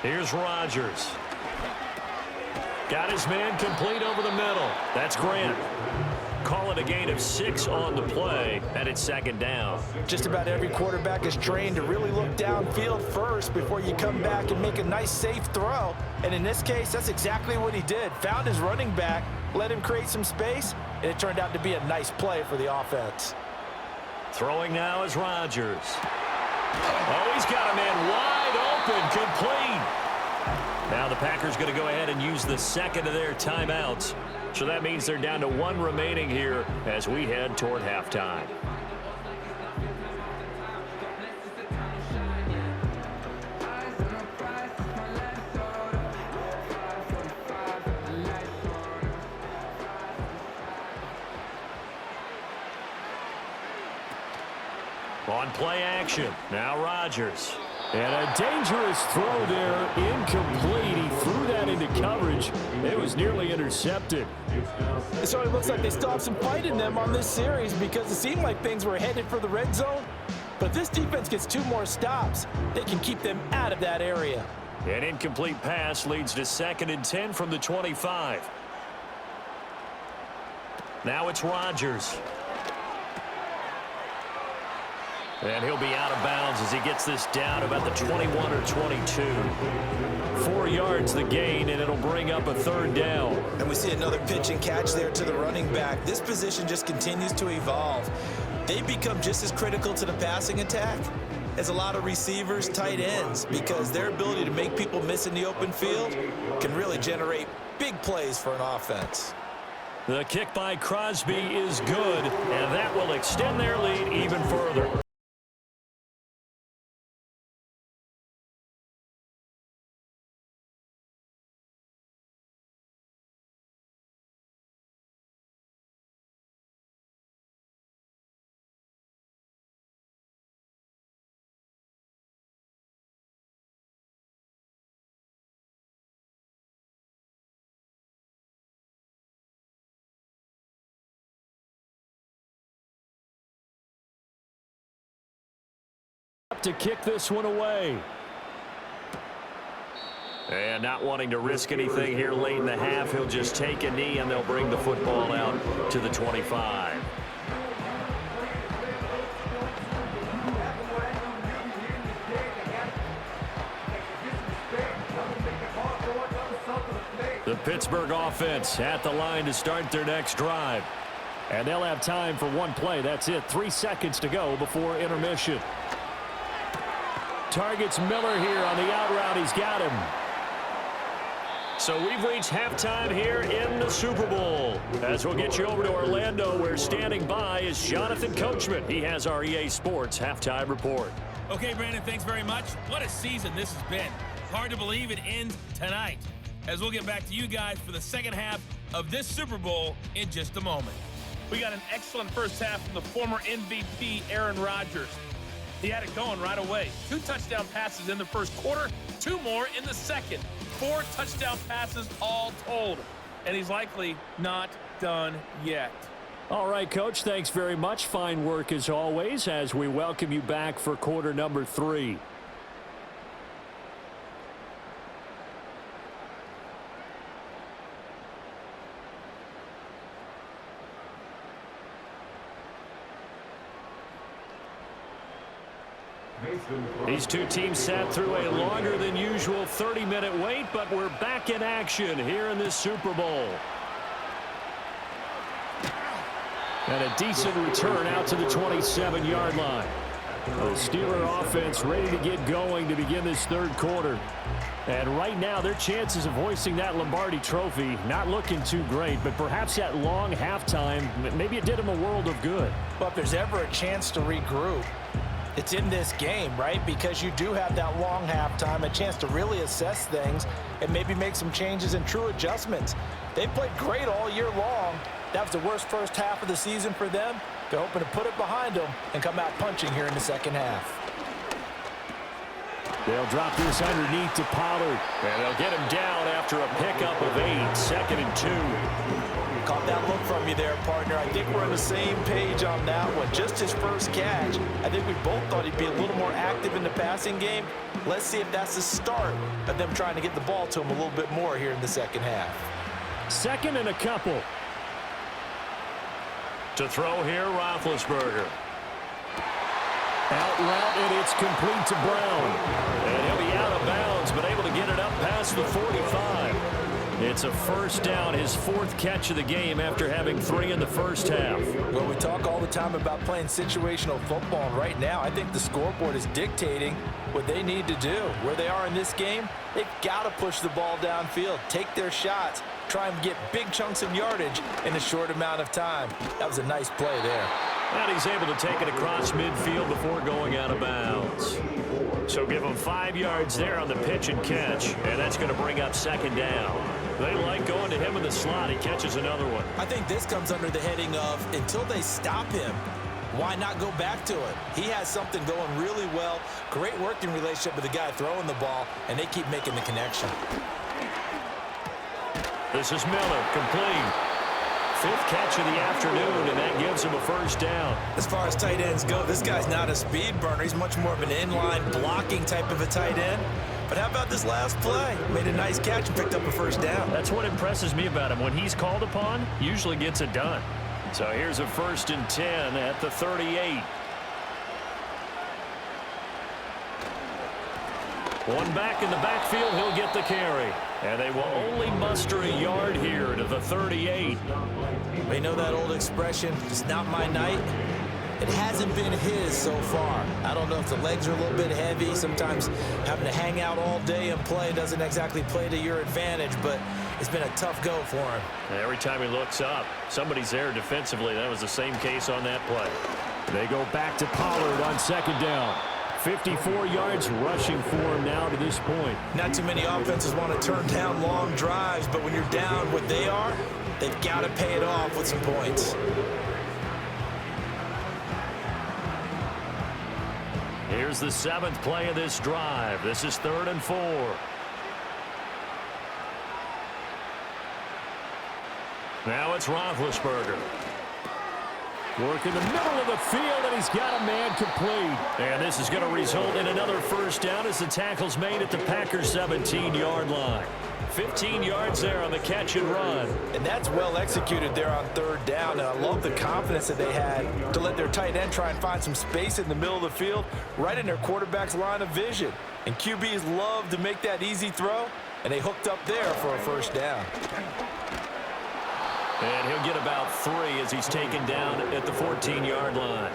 Here's Rodgers. Got his man complete over the middle. That's Grant. Call it a gain of 6 on the play, and it's second down. Just about every quarterback is trained to really look downfield first before you come back and make a nice, safe throw. And in this case, that's exactly what he did. Found his running back, let him create some space, and it turned out to be a nice play for the offense. Throwing now is Rodgers. Oh, he's got a man wide open, complete. Now the Packers going to go ahead and use the second of their timeouts. So that means they're down to 1 remaining here as we head toward halftime. On play action, now Rodgers. And a dangerous throw there, incomplete. He threw that into coverage. It was nearly intercepted. So it looks like they still have some fight in them on this series because it seemed like things were headed for the red zone. But if this defense gets 2 more stops, they can keep them out of that area. An incomplete pass leads to 2nd and 10 from the 25. Now it's Rodgers. And he'll be out of bounds as he gets this down about the 21 or 22. 4 yards the gain, and it'll bring up a 3rd down. And we see another pitch and catch there to the running back. This position just continues to evolve. They become just as critical to the passing attack as a lot of receivers, tight ends, because their ability to make people miss in the open field can really generate big plays for an offense. The kick by Crosby is good, and that will extend their lead even further. To kick this one away. And not wanting to risk anything here late in the half, he'll just take a knee and they'll bring the football out to the 25. The Pittsburgh offense at the line to start their next drive. And they'll have time for 1 play. That's it. 3 seconds to go before intermission. Targets Miller here on the out route. He's got him. So we've reached halftime here in the Super Bowl. As we'll get you over to Orlando, where standing by is Jonathan Coachman. He has our EA Sports halftime report. Okay, Brandon, thanks very much. What a season this has been. Hard to believe it ends tonight, as we'll get back to you guys for the second half of this Super Bowl in just a moment. We got an excellent first half from the former MVP, Aaron Rodgers. He had it going right away. 2 touchdown passes in the first quarter, 2 more in the second. 4 touchdown passes all told. And he's likely not done yet. All right, Coach, thanks very much. Fine work as always as we welcome you back for quarter number 3. These two teams sat through a longer than usual 30-minute wait, but we're back in action here in this Super Bowl. And a decent return out to the 27-yard line. The Steeler offense ready to get going to begin this third quarter. And right now, their chances of hoisting that Lombardi trophy not looking too great, but perhaps that long halftime, maybe it did them a world of good. Well, if there's ever a chance to regroup, it's in this game, right? Because you do have that long halftime, a chance to really assess things and maybe make some changes and true adjustments. They played great all year long. That was the worst first half of the season for them. They're hoping to put it behind them and come out punching here in the second half. They'll drop this underneath to Pollard, and they'll get him down after a pickup of 8, 2nd and 2. Caught that look from you there, partner. I think we're on the same page on that one. Just his first catch. I think we both thought he'd be a little more active in the passing game. Let's see if that's the start of them trying to get the ball to him a little bit more here in the second half. 2nd and a couple. To throw here, Roethlisberger. Out route, and it's complete to Brown. And he'll be out of bounds, but able to get it up past the 45. It's a first down, his 4th catch of the game after having 3 in the first half. Well, we talk all the time about playing situational football, and right now I think the scoreboard is dictating what they need to do. Where they are in this game, they've got to push the ball downfield, take their shots, try and get big chunks of yardage in a short amount of time. That was a nice play there. And he's able to take it across midfield before going out of bounds. So give him 5 yards there on the pitch and catch, and that's going to bring up 2nd down. They like going to him in the slot. He catches another one. I think this comes under the heading of until they stop him, why not go back to it? He has something going really well. Great working relationship with the guy throwing the ball, and they keep making the connection. This is Miller, complete. 5th catch of the afternoon, and that gives him a first down. As far as tight ends go, this guy's not a speed burner. He's much more of an inline blocking type of a tight end. But how about this last play? Made a nice catch and picked up a first down. That's what impresses me about him. When he's called upon, usually gets it done. So here's a 1st and 10 at the 38. One back in the backfield, he'll get the carry. And they will only muster a yard here to the 38. They know that old expression, it's not my night. It hasn't been his so far. I don't know if the legs are a little bit heavy. Sometimes having to hang out all day and play doesn't exactly play to your advantage, but it's been a tough go for him. Every time he looks up, somebody's there defensively. That was the same case on that play. They go back to Pollard on 2nd down. 54 yards rushing for him now to this point. Not too many offenses want to turn down long drives, but when you're down what they are, they've got to pay it off with some points. Here's the 7th play of this drive. This is 3rd and 4. Now it's Roethlisberger. Work in the middle of the field, and he's got a man complete. And this is going to result in another first down as the tackle's made at the Packers' 17-yard line. 15 yards there on the catch and run. And that's well executed there on 3rd down. And I love the confidence that they had to let their tight end try and find some space in the middle of the field, right in their quarterback's line of vision. And QBs love to make that easy throw, and they hooked up there for a first down. And he'll get about 3 as he's taken down at the 14-yard line.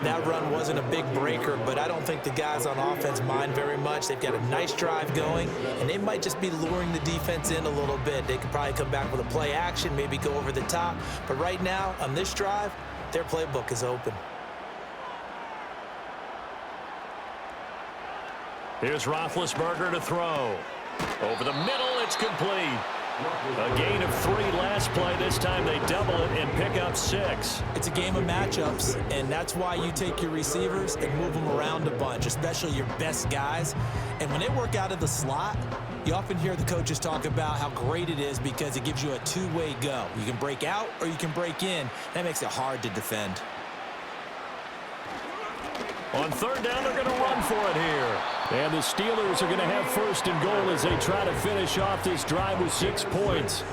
That run wasn't a big breaker, but I don't think the guys on offense mind very much. They've got a nice drive going, and they might just be luring the defense in a little bit. They could probably come back with a play action, maybe go over the top. But right now, on this drive, their playbook is open. Here's Roethlisberger to throw. Over the middle, it's complete. A gain of 3 last play. This time they double it and pick up 6. It's a game of matchups, and that's why you take your receivers and move them around a bunch, especially your best guys. And when they work out of the slot, You often hear the coaches talk about how great it is because it gives you a two-way go. You can break out or you can break in. That makes it hard to defend. On third down, they're going to run for it here. And the Steelers are going to have first and goal as they try to finish off this drive with 6 points.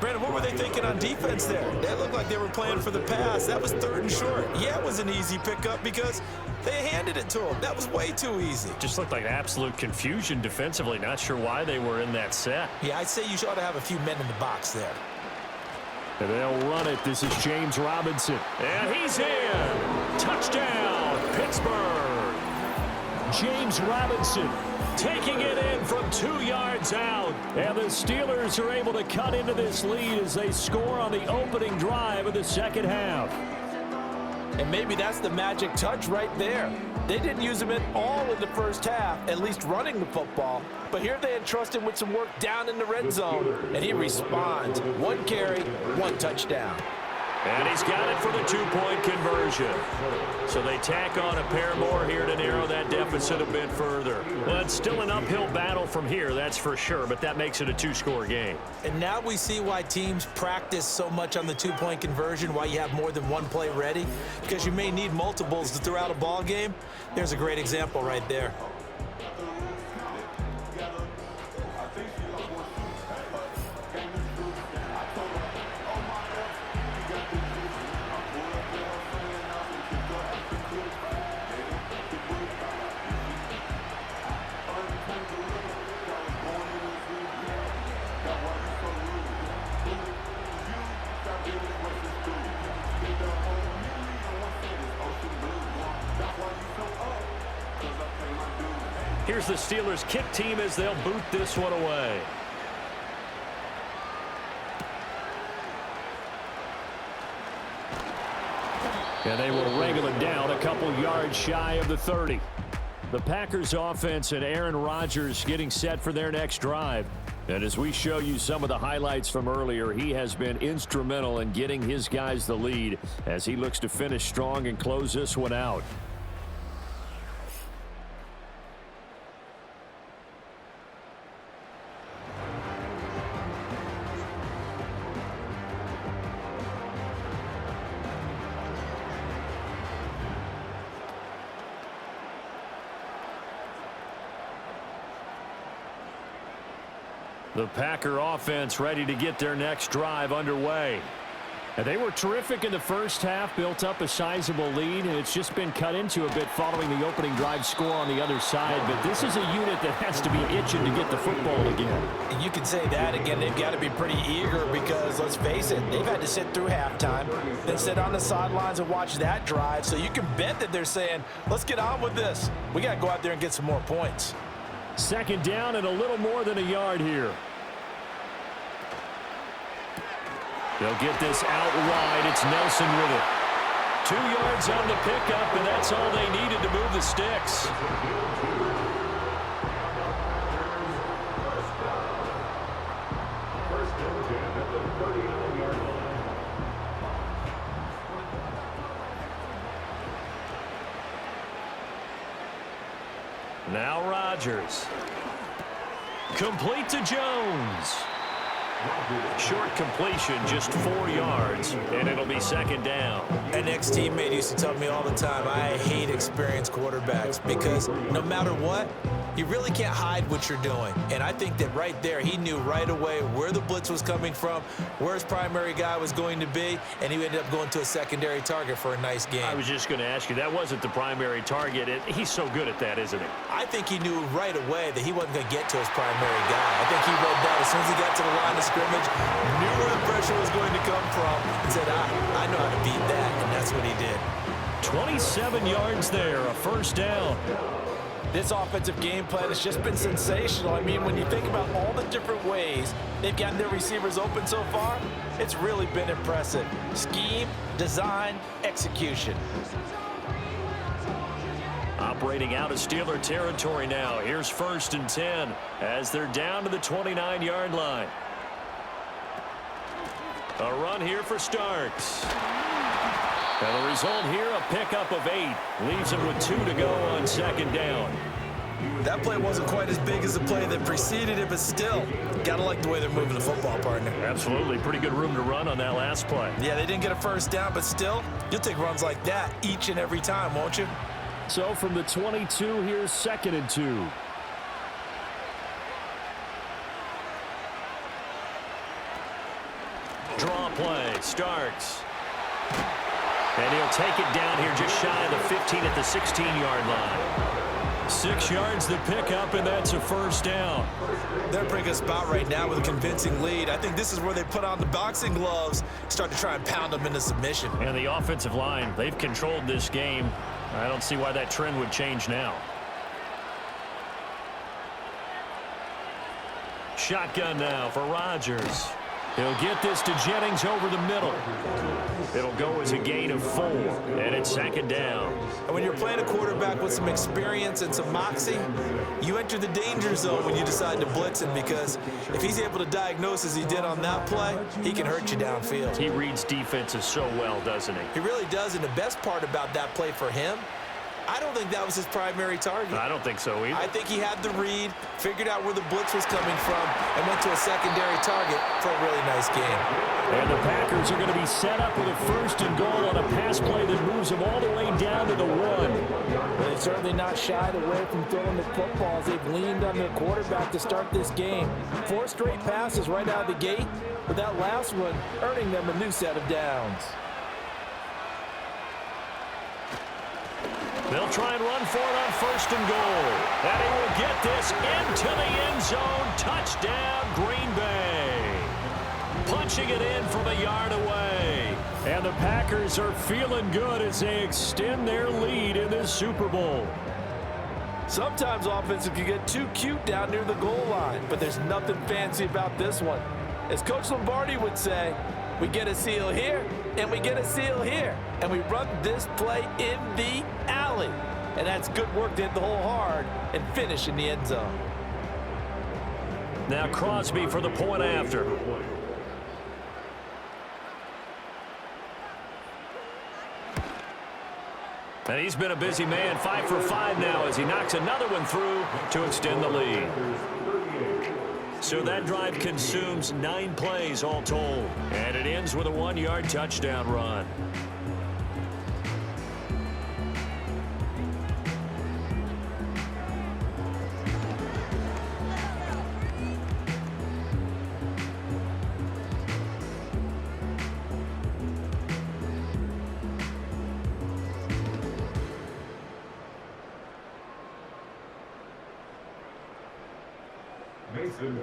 Brandon, what were they thinking on defense there? They looked like they were playing for the pass. That was third and short. Yeah, it was an easy pickup because they handed it to them. That was way too easy. Just looked like absolute confusion defensively. Not sure why they were in that set. Yeah, I'd say you ought to have a few men in the box there. And they'll run it. This is James Robinson. And he's in. Touchdown, Pittsburgh. James Robinson taking it in from 2 yards out. And the Steelers are able to cut into this lead as they score on the opening drive of the second half. And maybe that's the magic touch right there. They didn't use him at all in the first half, at least running the football. But here they entrust him with some work down in the red zone, and he responds. 1 carry, 1 touchdown. And he's got it for the 2-point conversion. So they tack on a pair more here to narrow that deficit a bit further. Well, it's still an uphill battle from here, that's for sure, but that makes it a 2-score game. And now we see why teams practice so much on the 2-point conversion, why you have more than one play ready, because you may need multiples to throw out a ball game. There's a great example right there. Here's the Steelers kick team as they'll boot this one away. And they will wrangle it down a couple yards shy of the 30. The Packers offense and Aaron Rodgers getting set for their next drive. And as we show you some of the highlights from earlier, he has been instrumental in getting his guys the lead as he looks to finish strong and close this one out. The Packer offense ready to get their next drive underway. And they were terrific in the first half, built up a sizable lead, and it's just been cut into a bit following the opening drive score on the other side. But this is a unit that has to be itching to get the football again. And you can say that again. They've got to be pretty eager because, let's face it, they've had to sit through halftime, then sit on the sidelines and watch that drive. So you can bet that they're saying, let's get on with this. We got to go out there and get some more points. Second down and a little more than a yard here. They'll get this out wide. It's Nelson with it. 2 yards on the pickup, and that's all they needed to move the sticks. Now Rodgers. Complete to Jones. Short completion, just 4 yards, and it'll be second down. An ex-teammate used to tell me all the time, I hate experienced quarterbacks because no matter what, you really can't hide what you're doing. And I think that right there, he knew right away where the blitz was coming from, where his primary guy was going to be, and he ended up going to a secondary target for a nice game. I was just going to ask you, that wasn't the primary target. He's so good at that, isn't he? I think he knew right away that he wasn't going to get to his primary guy. I think he read that as soon as he got to the line of scrimmage, knew where the pressure was going to come from, and said, I know how to beat that, and that's what he did. 27 yards there, a first down. This offensive game plan has just been sensational. I mean, when you think about all the different ways they've gotten their receivers open so far, it's really been impressive. Scheme, design, execution. Operating out of Steeler territory now. Here's first and 10 as they're down to the 29-yard line. A run here for Starks. And the result here, a pickup of 8. Leaves him with 2 to go on second down. That play wasn't quite as big as the play that preceded it, but still, gotta like the way they're moving the football, partner. Absolutely. Pretty good room to run on that last play. Yeah, they didn't get a first down, but still, you'll take runs like that each and every time, won't you? So from the 22, here's 2nd and 2. Draw play starts. And he'll take it down here just shy of the 15 at the 16-yard line. 6 yards the pickup, and that's a first down. They're in a pretty good spot right now with a convincing lead. I think this is where they put on the boxing gloves, start to try and pound them into submission. And the offensive line, they've controlled this game. I don't see why that trend would change now. Shotgun now for Rodgers. He'll get this to Jennings over the middle. It'll go as a gain of 4, and it's 2nd down. And when you're playing a quarterback with some experience and some moxie, you enter the danger zone when you decide to blitz him, because if he's able to diagnose as he did on that play, he can hurt you downfield. He reads defenses so well, doesn't he? He really does, and the best part about that play for him, I don't think that was his primary target. I don't think so either. I think he had the read, figured out where the blitz was coming from, and went to a secondary target for a really nice game. And the Packers are going to be set up with a 1st and goal on a pass play that moves them all the way down to the 1. Well, they've certainly not shied away from throwing the footballs. They've leaned on their quarterback to start this game. 4 straight passes right out of the gate, with that last one earning them a new set of downs. They'll try and run for it on 1st and goal. And he will get this into the end zone. Touchdown, Green Bay. Punching it in from a yard away. And the Packers are feeling good as they extend their lead in this Super Bowl. Sometimes offenses can get too cute down near the goal line, but there's nothing fancy about this one. As Coach Lombardi would say, we get a seal here, and we get a seal here. And we run this play in the alley. And that's good work to hit the hole hard and finish in the end zone. Now Crosby for the point after. And he's been a busy man, 5 for 5 now as he knocks another one through to extend the lead. So that drive consumes 9 plays all told. And it ends with a 1-yard touchdown run.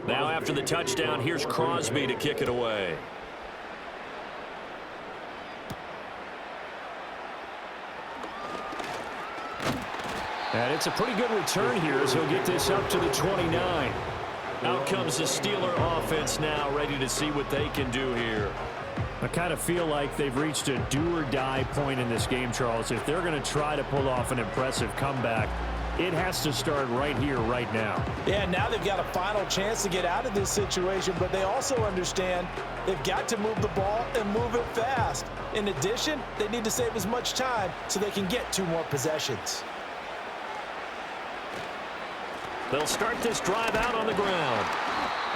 Now after the touchdown, here's Crosby to kick it away. And it's a pretty good return here as he'll get this up to the 29. Out comes the Steeler offense now, ready to see what they can do here. I kind of feel like they've reached a do-or-die point in this game, Charles. If they're going to try to pull off an impressive comeback, it has to start right here, right now. Yeah, now they've got a final chance to get out of this situation, but they also understand they've got to move the ball and move it fast. In addition, they need to save as much time so they can get 2 more possessions. They'll start this drive out on the ground.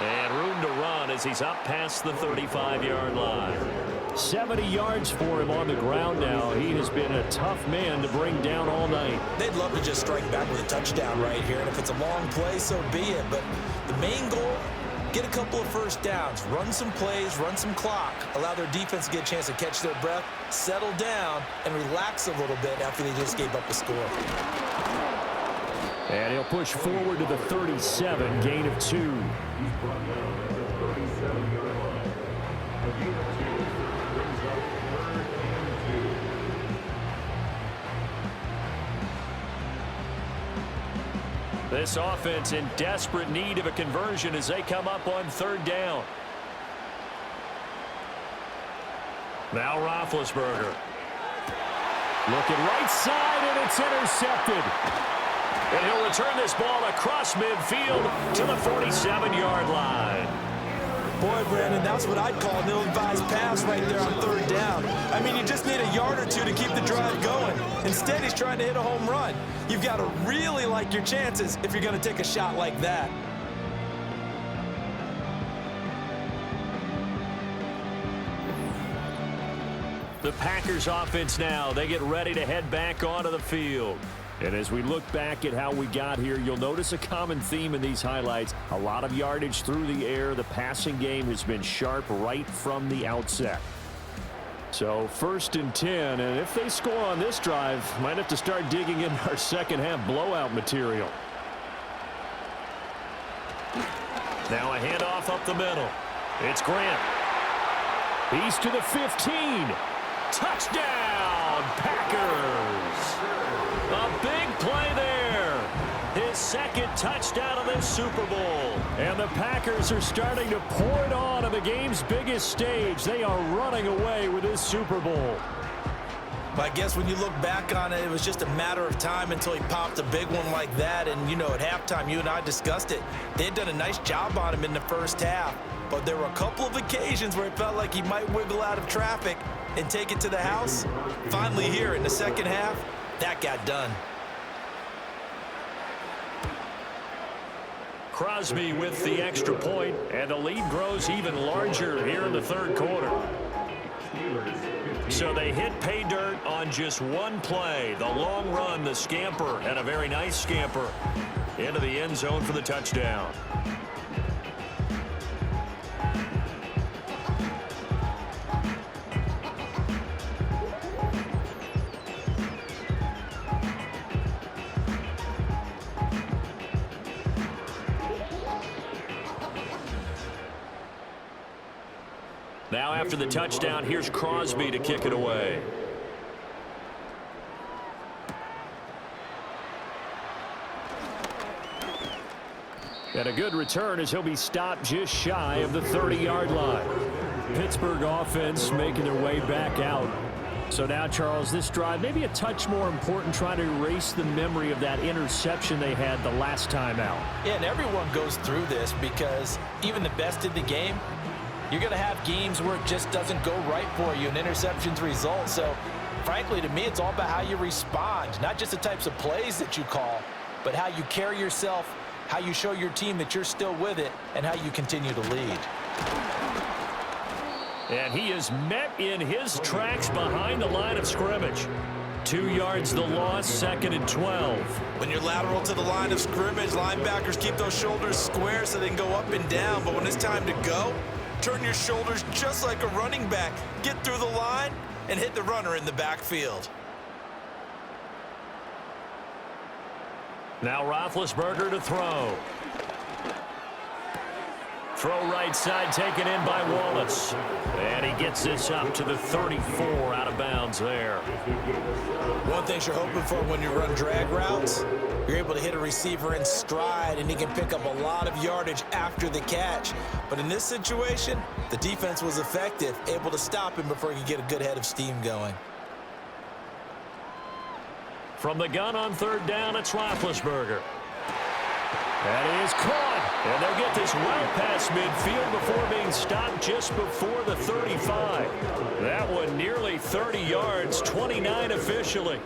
And room to run as he's up past the 35-yard line. 70 yards for him on the ground now. He has been a tough man to bring down all night. They'd love to just strike back with a touchdown right here, and if it's a long play, so be it. But the main goal, get a couple of first downs, run some plays, run some clock, allow their defense to get a chance to catch their breath, settle down, and relax a little bit after they just gave up a score. And he'll push forward to the 37, gain of 2. This offense in desperate need of a conversion as they come up on 3rd down. Now Roethlisberger. Looking right side, and it's intercepted. And he'll return this ball across midfield to the 47-yard line. Boy, Brandon, that's what I'd call an ill-advised pass right there on third down. I mean, you just need a yard or two to keep the drive going. Instead, he's trying to hit a home run. You've got to really like your chances if you're going to take a shot like that. The Packers offense now, they get ready to head back onto the field. And as we look back at how we got here, you'll notice a common theme in these highlights. A lot of yardage through the air. The passing game has been sharp right from the outset. So 1st and 10, and if they score on this drive, might have to start digging in our second half blowout material. Now a handoff up the middle. It's Grant. He's to the 15. Touchdown, Packers! A big play there. His second touchdown of this Super Bowl. And the Packers are starting to pour it on the game's biggest stage. They are running away with this Super Bowl. But I guess when you look back on it, it was just a matter of time until he popped a big one like that. And, you know, at halftime, you and I discussed it. They had done a nice job on him in the first half. But there were a couple of occasions where it felt like he might wiggle out of traffic and take it to the house. Finally here in the second half, that got done. Crosby with the extra point, and the lead grows even larger here in the third quarter. So they hit pay dirt on just one play. The long run, the scamper, and a very nice scamper into the end zone for the touchdown. Now after the touchdown, here's Crosby to kick it away. And a good return as he'll be stopped just shy of the 30-yard line. Pittsburgh offense making their way back out. So now, Charles, this drive maybe a touch more important, trying to erase the memory of that interception they had the last time out. Yeah, and everyone goes through this because even the best in the game, you're going to have games where it just doesn't go right for you and interceptions result. So, frankly, to me, it's all about how you respond, not just the types of plays that you call, but how you carry yourself, how you show your team that you're still with it, and how you continue to lead. And he is met in his tracks behind the line of scrimmage. 2 yards the loss, 2nd and 12. When you're lateral to the line of scrimmage, linebackers keep those shoulders square so they can go up and down. But when it's time to go, turn your shoulders just like a running back. Get through the line and hit the runner in the backfield. Now Roethlisberger to throw. Throw right side taken in by Wallace. And he gets this up to the 34 out of bounds there. One thing you're hoping for when you run drag routes, you're able to hit a receiver in stride and he can pick up a lot of yardage after the catch. But in this situation, the defense was effective, able to stop him before he could get a good head of steam going. From the gun on 3rd down, it's Roethlisberger. That is caught. And they'll get this well past midfield before being stopped just before the 35. That one nearly 30 yards, 29 officially.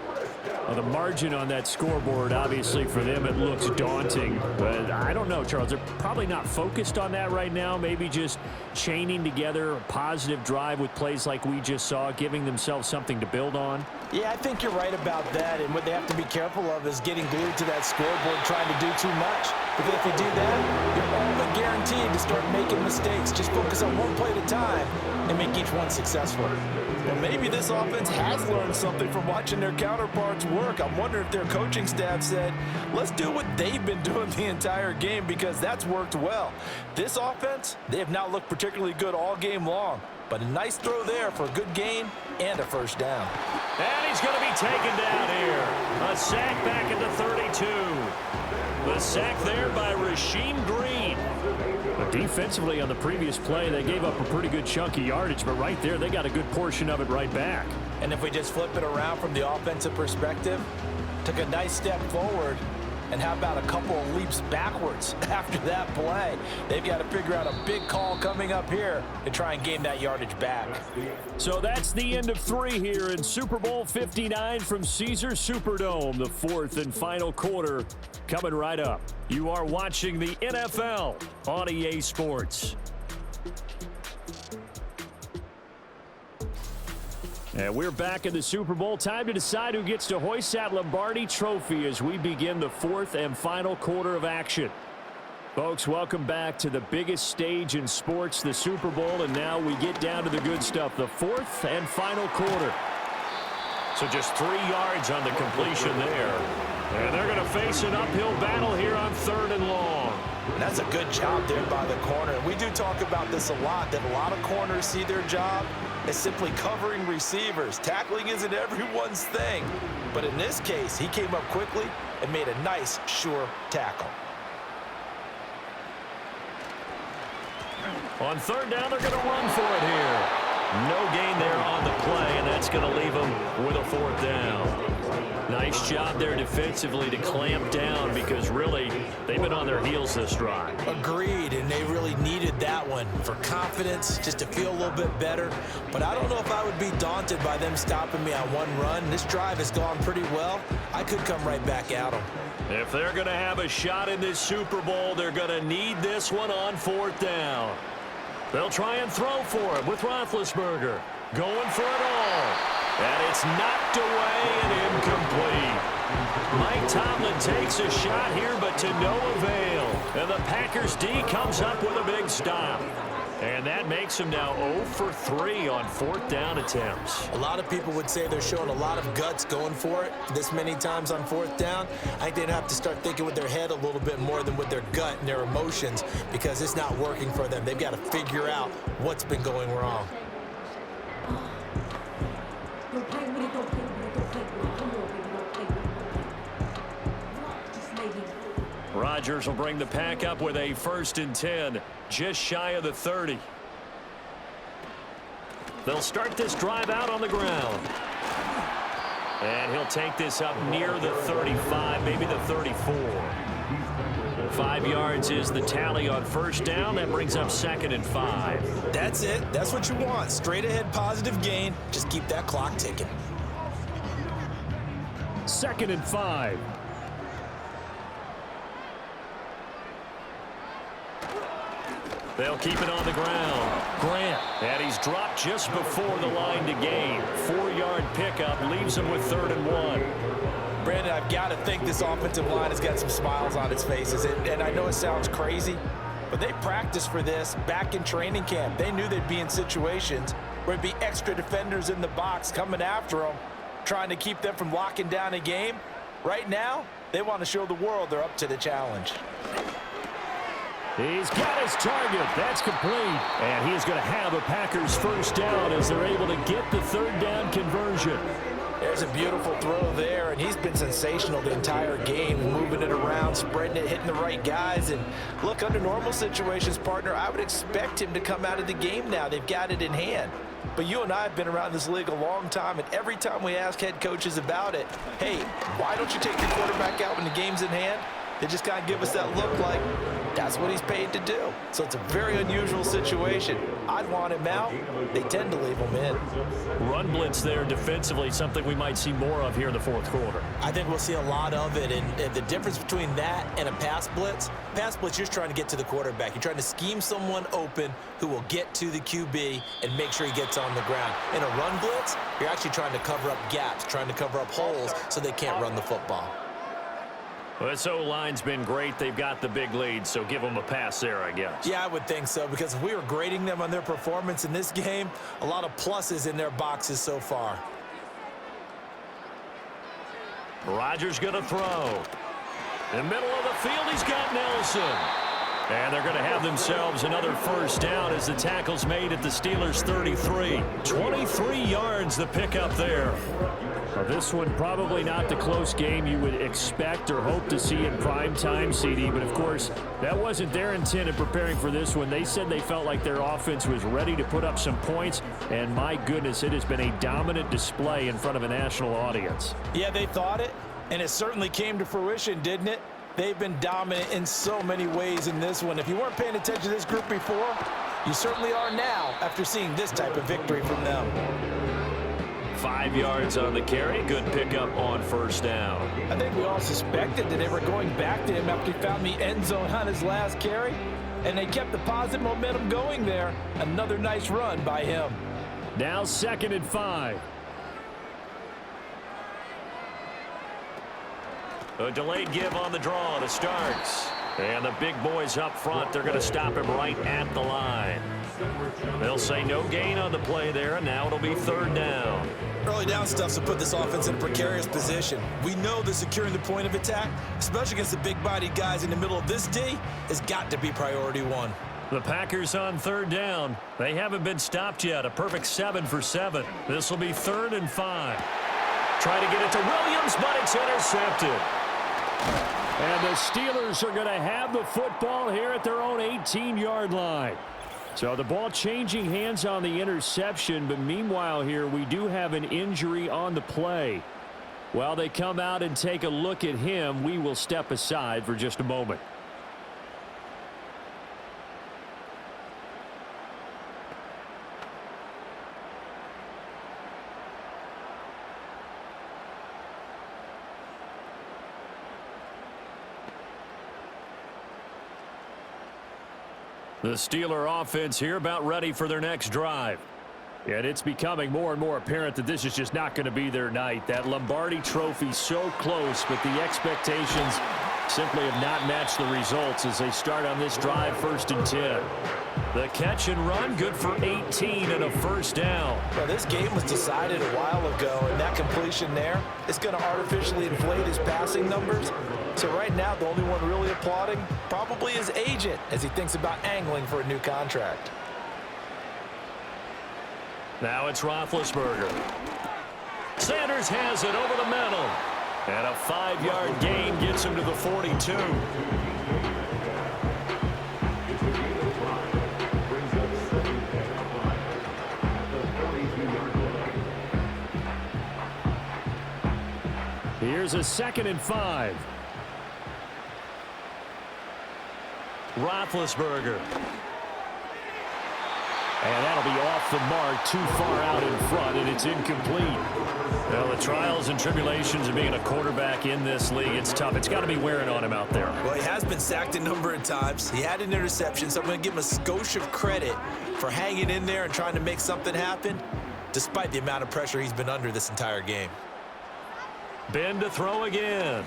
Well, the margin on that scoreboard, obviously, for them, it looks daunting. But I don't know, Charles. They're probably not focused on that right now. Maybe just chaining together a positive drive with plays like we just saw, giving themselves something to build on. Yeah, I think you're right about that. And what they have to be careful of is getting glued to that scoreboard, trying to do too much. Because if you do that, you're all but guaranteed to start making mistakes. Just focus on one play at a time and make each one successful. Well, maybe this offense has learned something from watching their counterparts work. I'm wondering if their coaching staff said, let's do what they've been doing the entire game, because that's worked well. This offense, they have not looked particularly good all game long. But a nice throw there for a good gain and a first down. And he's going to be taken down here. A sack back at the 32. The sack there by Rasheem Green. But defensively on the previous play, they gave up a pretty good chunk of yardage, but right there, they got a good portion of it right back. And if we just flip it around from the offensive perspective, took a nice step forward And how about a couple of leaps backwards after that play? They've got to figure out a big call coming up here to try and gain that yardage back. So that's the end of 3 here in Super Bowl 59 from Caesars Superdome. The 4th and final quarter coming right up. You are watching the NFL on EA Sports. And we're back in the Super Bowl. Time to decide who gets to hoist that Lombardi trophy as we begin the 4th and final quarter of action. Folks, welcome back to the biggest stage in sports, the Super Bowl, and now we get down to the good stuff, the 4th and final quarter. So just 3 yards on the completion there. And they're going to face an uphill battle here on 3rd and long. And that's a good job there by the corner. We do talk about this a lot, that a lot of corners see their job as simply covering receivers. Tackling isn't everyone's thing. But in this case, he came up quickly and made a nice, sure tackle. On 3rd down, they're going to run for it here. No gain there on the play, and that's going to leave them with a 4th down. Nice job there defensively to clamp down because really they've been on their heels this drive. Agreed, and they really needed that one for confidence, just to feel a little bit better. But I don't know if I would be daunted by them stopping me on one run. This drive has gone pretty well. I could come right back at them. If they're going to have a shot in this Super Bowl, they're going to need this one on 4th down. They'll try and throw for it with Roethlisberger. Going for it all. And it's knocked away and incomplete. Mike Tomlin takes a shot here, but to no avail. And the Packers D comes up with a big stop. And that makes them now 0 for 3 on 4th down attempts. A lot of people would say they're showing a lot of guts going for it this many times on 4th down. I think they'd have to start thinking with their head a little bit more than with their gut and their emotions because it's not working for them. They've got to figure out what's been going wrong. Rodgers will bring the pack up with a 1st and 10, just shy of the 30. They'll start this drive out on the ground. And he'll take this up near the 35, maybe the 34. 5 yards is the tally on 1st down. That brings up 2nd and 5. That's it. That's what you want. Straight ahead positive gain. Just keep that clock ticking. 2nd and 5. They'll keep it on the ground. Grant. And he's dropped just before the line to gain. 4-yard pickup leaves him with 3rd and 1. Brandon, I've got to think this offensive line has got some smiles on its faces. And I know it sounds crazy, but they practiced for this back in training camp. They knew they'd be in situations where it'd be extra defenders in the box coming after them, trying to keep them from locking down a game. Right now, they want to show the world they're up to the challenge. He's got his target. That's complete. And he's going to have a Packers 1st down as they're able to get the 3rd down conversion. There's a beautiful throw there, and he's been sensational the entire game, moving it around, spreading it, hitting the right guys. And look, under normal situations, partner, I would expect him to come out of the game now. They've got it in hand. But you and I have been around this league a long time, and every time we ask head coaches about it, hey, why don't you take your quarterback out when the game's in hand? They just kind of give us that look like that's what he's paid to do. So it's a very unusual situation. I'd want him out. They tend to leave him in. Run blitz there defensively, something we might see more of here in the 4th quarter. I think we'll see a lot of it. And the difference between that and a pass blitz, you're just trying to get to the quarterback. You're trying to scheme someone open who will get to the QB and make sure he gets on the ground. In a run blitz, you're actually trying to cover up gaps, trying to cover up holes so they can't run the football. Well, this O-line's been great. They've got the big lead, so give them a pass there, I guess. Yeah, I would think so, because if we were grading them on their performance in this game, a lot of pluses in their boxes so far. Rodgers going to throw. In the middle of the field, he's got Nelson. And they're going to have themselves another 1st down as the tackle's made at the Steelers' 33. 23 yards the pickup there. Now this one probably not the close game you would expect or hope to see in prime time, CD, but of course that wasn't their intent in preparing for this one. They said they felt like their offense was ready to put up some points, and my goodness, it has been a dominant display in front of a national audience. Yeah, they thought it, and it certainly came to fruition, didn't it? They've been dominant in so many ways in this one. If you weren't paying attention to this group before, you certainly are now after seeing this type of victory from them. 5 yards on the carry. Good pickup on first down. I think we all suspected that they were going back to him after he found the end zone on his last carry, and they kept the positive momentum going there. Another nice run by him. Now 2nd and 5. A delayed give on the draw to start. And the big boys up front, they're going to stop him right at the line. They'll say no gain on the play there, and now it'll be 3rd down. Early down stuff's to put this offense in a precarious position. We know that securing the point of attack, especially against the big-bodied guys in the middle of this D, has got to be priority 1. The Packers on 3rd down. They haven't been stopped yet. A perfect 7 for 7. This will be 3rd and 5. Try to get it to Williams, but it's intercepted. And the Steelers are going to have the football here at their own 18-yard line. So the ball changing hands on the interception, but meanwhile here we do have an injury on the play. While they come out and take a look at him, we will step aside for just a moment. The Steeler offense here about ready for their next drive. And it's becoming more and more apparent that this is just not going to be their night. That Lombardi trophy so close, but the expectations simply have not matched the results as they start on this drive 1st and 10. The catch and run, good for 18 and a first down. Well, this game was decided a while ago, and that completion there is going to artificially inflate his passing numbers. So right now, the only one really applauding probably his agent as he thinks about angling for a new contract. Now it's Roethlisberger. Sanders has it over the middle. And a 5-yard gain gets him to the 42. Here's a 2nd and 5. Roethlisberger. And that'll be off the mark, too far out in front, and it's incomplete. Well, the trials and tribulations of being a quarterback in this league, it's tough. It's got to be wearing on him out there. Well, he has been sacked a number of times. He had an interception, so I'm going to give him a skosh of credit for hanging in there and trying to make something happen, despite the amount of pressure he's been under this entire game. Ben to throw again.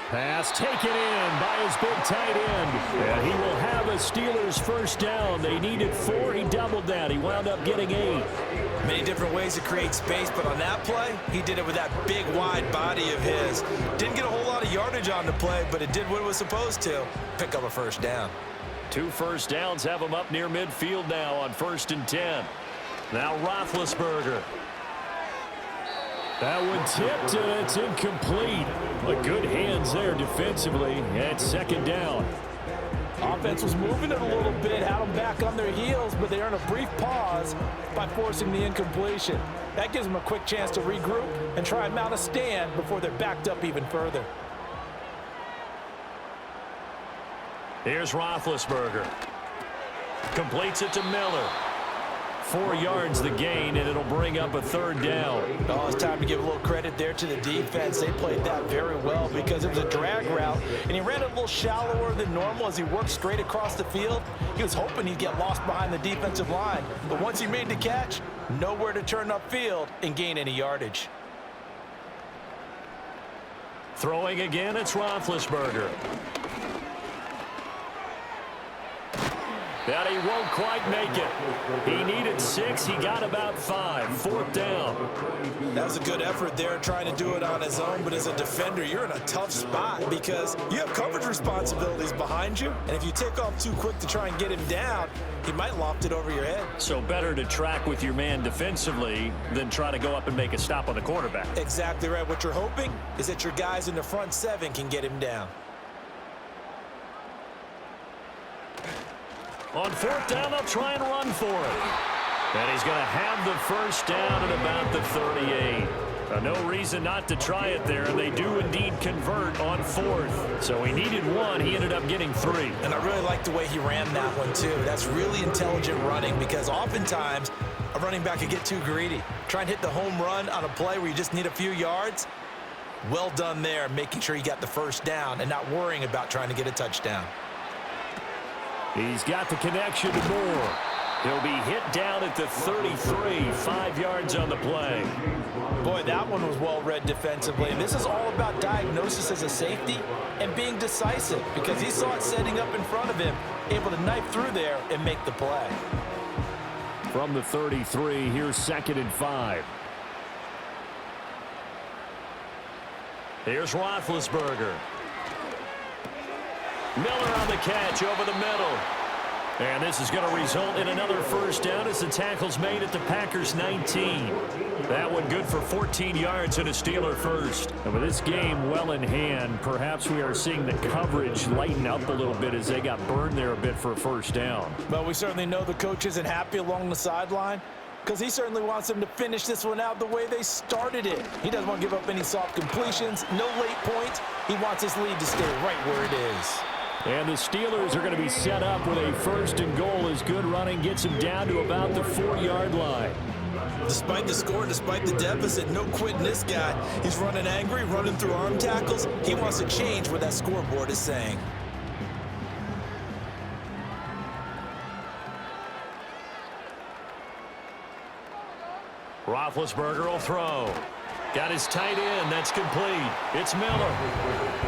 Pass taken in by his big tight end. And he will have a Steelers first down. They needed 4. He doubled that. He wound up getting 8. Many different ways to create space, but on that play, he did it with that big, wide body of his. Didn't get a whole lot of yardage on the play, but it did what it was supposed to. Pick up a first down. 2 first downs have him up near midfield now on 1st and 10. Now Roethlisberger. That one tipped, and it's incomplete. But good hands there defensively at 2nd down. Offense was moving it a little bit, had them back on their heels, but they earned a brief pause by forcing the incompletion. That gives them a quick chance to regroup and try and mount a stand before they're backed up even further. Here's Roethlisberger. Completes it to Miller. 4 yards the gain, and it'll bring up a 3rd down. Oh, it's time to give a little credit there to the defense. They played that very well because it was a drag route, and he ran it a little shallower than normal as he worked straight across the field. He was hoping he'd get lost behind the defensive line, but once he made the catch, nowhere to turn upfield and gain any yardage. Throwing again, it's Roethlisberger. That he won't quite make it. He needed 6. He got about 5. 4th down. That was a good effort there trying to do it on his own, but as a defender, you're in a tough spot because you have coverage responsibilities behind you, and if you take off too quick to try and get him down, he might loft it over your head. So better to track with your man defensively than try to go up and make a stop on the quarterback. Exactly right. What you're hoping is that your guys in the front 7 can get him down. On 4th down, they'll try and run for it. And he's going to have the first down at about the 38. No reason not to try it there, and they do indeed convert on fourth. So he needed one. He ended up getting 3. And I really like the way he ran that one, too. That's really intelligent running because oftentimes a running back could get too greedy. Try and hit the home run on a play where you just need a few yards. Well done there, making sure he got the first down and not worrying about trying to get a touchdown. He's got the connection to Moore. He'll be hit down at the 33, 5 yards on the play. Boy, that one was well read defensively. And this is all about diagnosis as a safety and being decisive because he saw it setting up in front of him, able to knife through there and make the play. From the 33, here's 2nd and 5. Here's Roethlisberger. Miller on the catch over the middle. And this is going to result in another first down as the tackle's made at the Packers' 19. That one good for 14 yards and a Steeler first. And with this game well in hand, perhaps we are seeing the coverage lighten up a little bit as they got burned there a bit for a first down. But we certainly know the coach isn't happy along the sideline because he certainly wants them to finish this one out the way they started it. He doesn't want to give up any soft completions, no late points. He wants his lead to stay right where it is. And the Steelers are going to be set up with a 1st and goal as good running gets them down to about the 4-yard line. Despite the score, despite the deficit, no quitting this guy. He's running angry, running through arm tackles. He wants to change what that scoreboard is saying. Roethlisberger will throw. Got his tight end. That's complete. It's Miller.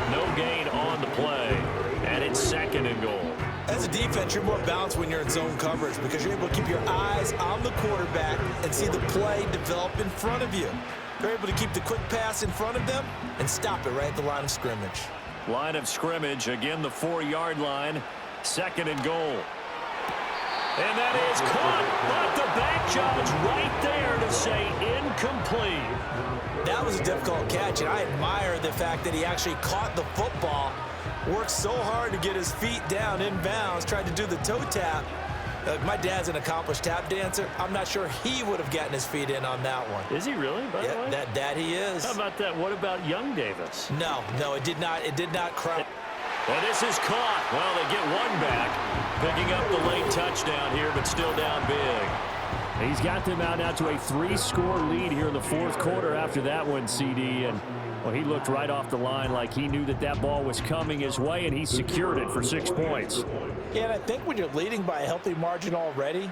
No gain on the play. And it's 2nd and goal. As a defense, you're more balanced when you're in zone coverage because you're able to keep your eyes on the quarterback and see the play develop in front of you. You're able to keep the quick pass in front of them and stop it right at the line of scrimmage. Line of scrimmage, again the 4-yard line. 2nd and goal. And that is caught, but the back judge right there to say incomplete. That was a difficult catch, and I admire the fact that he actually caught the football, worked so hard to get his feet down inbounds, tried to do the toe tap. My dad's an accomplished tap dancer. I'm not sure he would have gotten his feet in on that one. Is he really, by the way? That he is. How about that? What about young Davis? No, it did not crowd. And this is caught. Well, they get one back, picking up the late touchdown here, but still down big. He's got them out now to a 3-score lead here in the 4th quarter after that one, CD. And, well, he looked right off the line like he knew that that ball was coming his way, and he secured it for 6 points. Yeah, and I think when you're leading by a healthy margin already,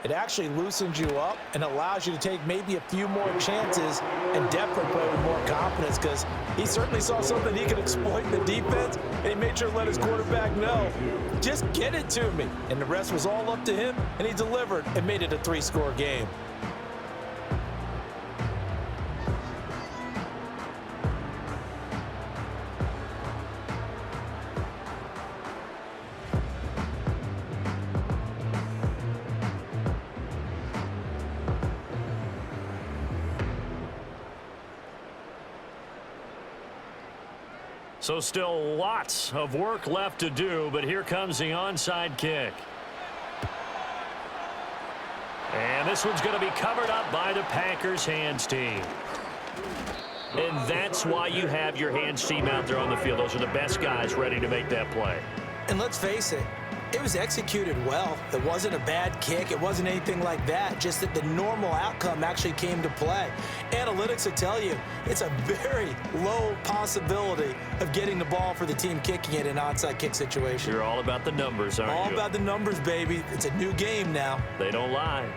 it actually loosens you up and allows you to take maybe a few more chances and definitely play with more confidence because he certainly saw something he could exploit in the defense, and he made sure to let his quarterback know, just get it to me. And the rest was all up to him, and he delivered and made it a 3-score game. So still lots of work left to do, but here comes the onside kick. And this one's going to be covered up by the Packers hands team. And that's why you have your hands team out there on the field. Those are the best guys ready to make that play. And let's face it, it was executed well. It wasn't a bad kick. It wasn't anything like that. Just that the normal outcome actually came to play. Analytics will tell you it's a very low possibility of getting the ball for the team kicking it in an onside kick situation. You're all about the numbers, aren't you? All about the numbers, baby. It's a new game now. They don't lie.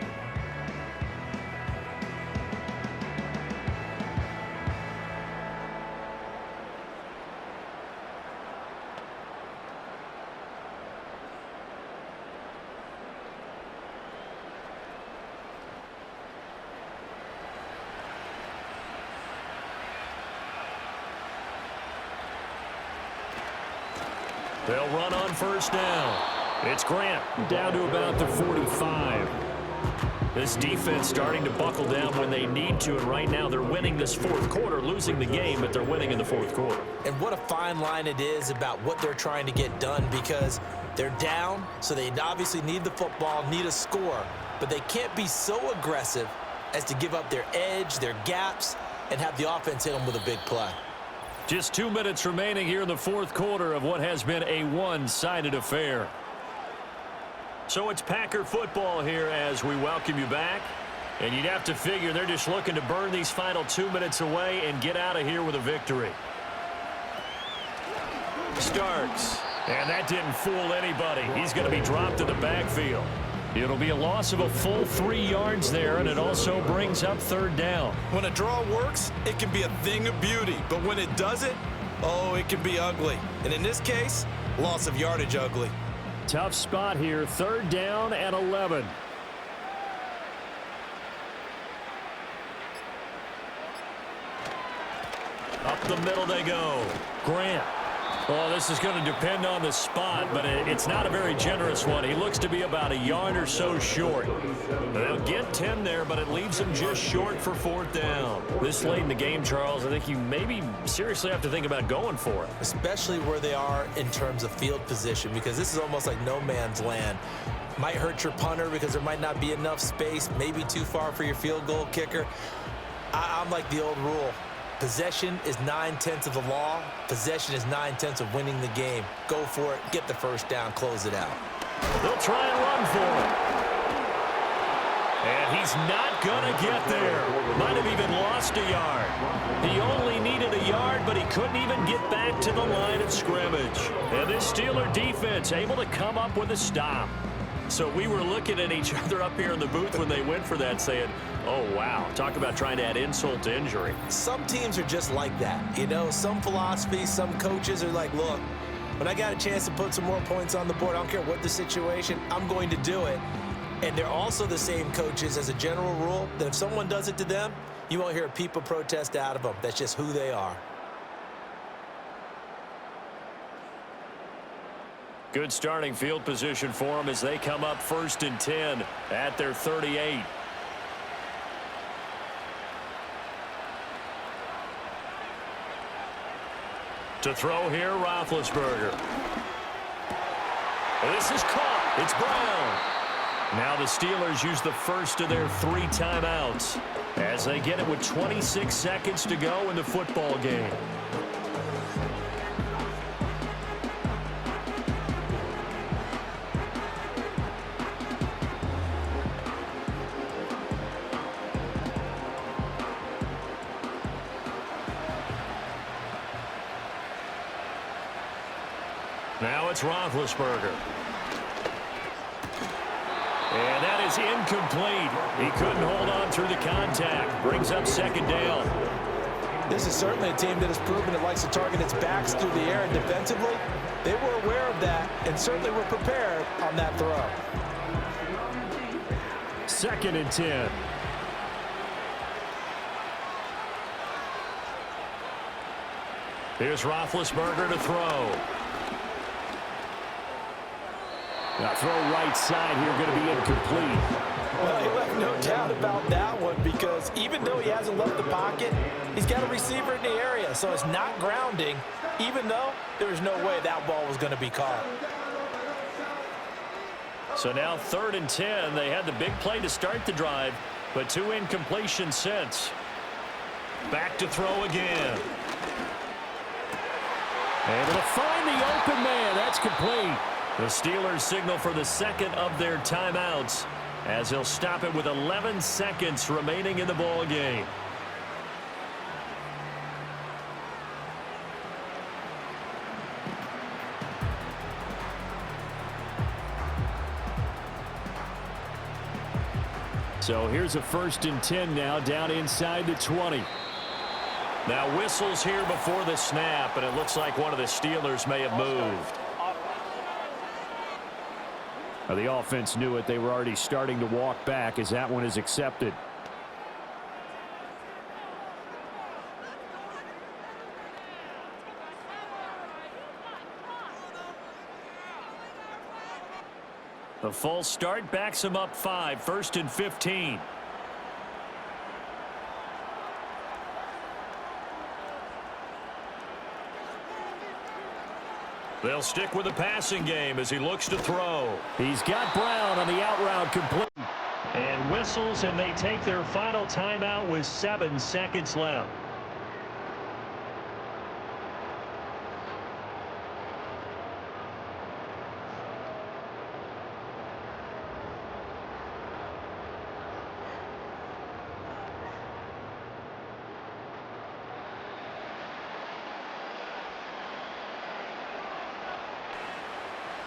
They'll run on first down. It's Grant down to about the 45. This defense starting to buckle down when they need to, and right now they're winning this 4th quarter, losing the game, but they're winning in the 4th quarter. And what a fine line it is about what they're trying to get done because they're down, so they obviously need the football, need a score, but they can't be so aggressive as to give up their edge, their gaps, and have the offense hit them with a big play. Just 2 minutes remaining here in the fourth quarter of what has been a one-sided affair. So it's Packer football here as we welcome you back. And you'd have to figure they're just looking to burn these final 2 minutes away and get out of here with a victory. Starts. And that didn't fool anybody. He's going to be dropped in the backfield. It'll be a loss of a full 3 yards there, and it also brings up third down. When a draw works, it can be a thing of beauty. But when it doesn't, oh, it can be ugly. And in this case, loss of yardage ugly. Tough spot here, third down and 11. Up the middle they go. Grant. Well, this is going to depend on the spot, but it's not a very generous one. He looks to be about a yard or so short. They'll get 10 there, but it leaves him just short for fourth down. This late in the game, Charles, I think you maybe seriously have to think about going for it. Especially where they are in terms of field position, because this is almost like no man's land. Might hurt your punter because there might not be enough space, maybe too far for your field goal kicker. I'm like the old rule. Possession is 9/10 of the law. Possession is 9/10 of winning the game. Go for it. Get the first down. Close it out. They'll try and run for it. And he's not going to get there. Might have even lost a yard. He only needed a yard, but he couldn't even get back to the line of scrimmage. And this Steeler defense able to come up with a stop. So we were looking at each other up here in the booth when they went for that saying, oh, wow, talk about trying to add insult to injury. Some teams are just like that. You know, some philosophies, some coaches are like, look, when I got a chance to put some more points on the board, I don't care what the situation, I'm going to do it. And they're also the same coaches as a general rule that if someone does it to them, you won't hear a people protest out of them. That's just who they are. Good starting field position for them as they come up 1st and 10 at their 38. To throw here, Roethlisberger. This is caught. It's Brown. Now the Steelers use the first of their 3 timeouts as they get it with 26 seconds to go in the football game. Now it's Roethlisberger. And that is incomplete. He couldn't hold on through the contact. Brings up second down. This is certainly a team that has proven it likes to target its backs through the air, and defensively, they were aware of that and certainly were prepared on that throw. 2nd and 10. Here's Roethlisberger to throw. Now throw right side here, going to be incomplete. Well, you have no doubt about that one, because even though he hasn't left the pocket, he's got a receiver in the area, so it's not grounding, even though there was no way that ball was going to be caught. So now 3rd and 10. They had the big play to start the drive, but 2 incompletions since. Back to throw again. Able to find the open man. That's complete. The Steelers signal for the second of their timeouts as they'll stop it with 11 seconds remaining in the ball game. So here's a 1st and 10 now down inside the 20. Now whistles here before the snap, and it looks like one of the Steelers may have moved. Now the offense knew it. They were already starting to walk back as that one is accepted. The false start backs him up 5, 1st and 15. They'll stick with the passing game as he looks to throw. He's got Brown on the out route complete. And whistles, and they take their final timeout with 7 seconds left.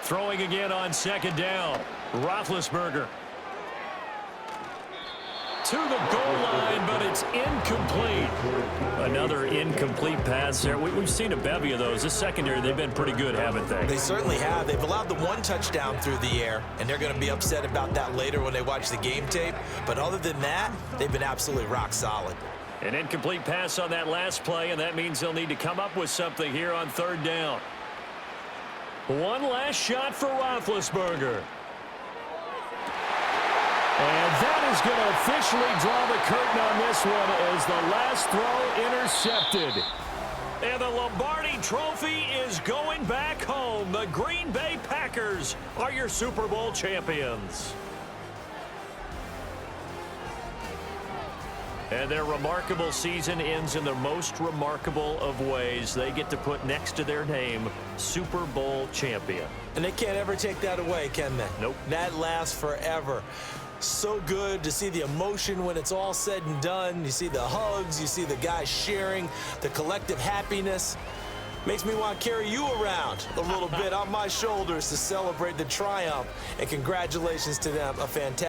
Throwing again on second down. Roethlisberger. To the goal line, but it's incomplete. Another incomplete pass there. We've seen a bevy of those. This secondary, they've been pretty good, haven't they? They certainly have. They've allowed the 1 touchdown through the air, and they're going to be upset about that later when they watch the game tape. But other than that, they've been absolutely rock solid. An incomplete pass on that last play, and that means they'll need to come up with something here on third down. One last shot for Roethlisberger. And that is going to officially draw the curtain on this one as the last throw intercepted. And the Lombardi Trophy is going back home. The Green Bay Packers are your Super Bowl champions. And their remarkable season ends in the most remarkable of ways. They get to put next to their name, Super Bowl champion. And they can't ever take that away, can they? Nope. That lasts forever. So good to see the emotion when it's all said and done. You see the hugs, you see the guys sharing, the collective happiness. Makes me want to carry you around a little bit on my shoulders to celebrate the triumph. And congratulations to them, a fantastic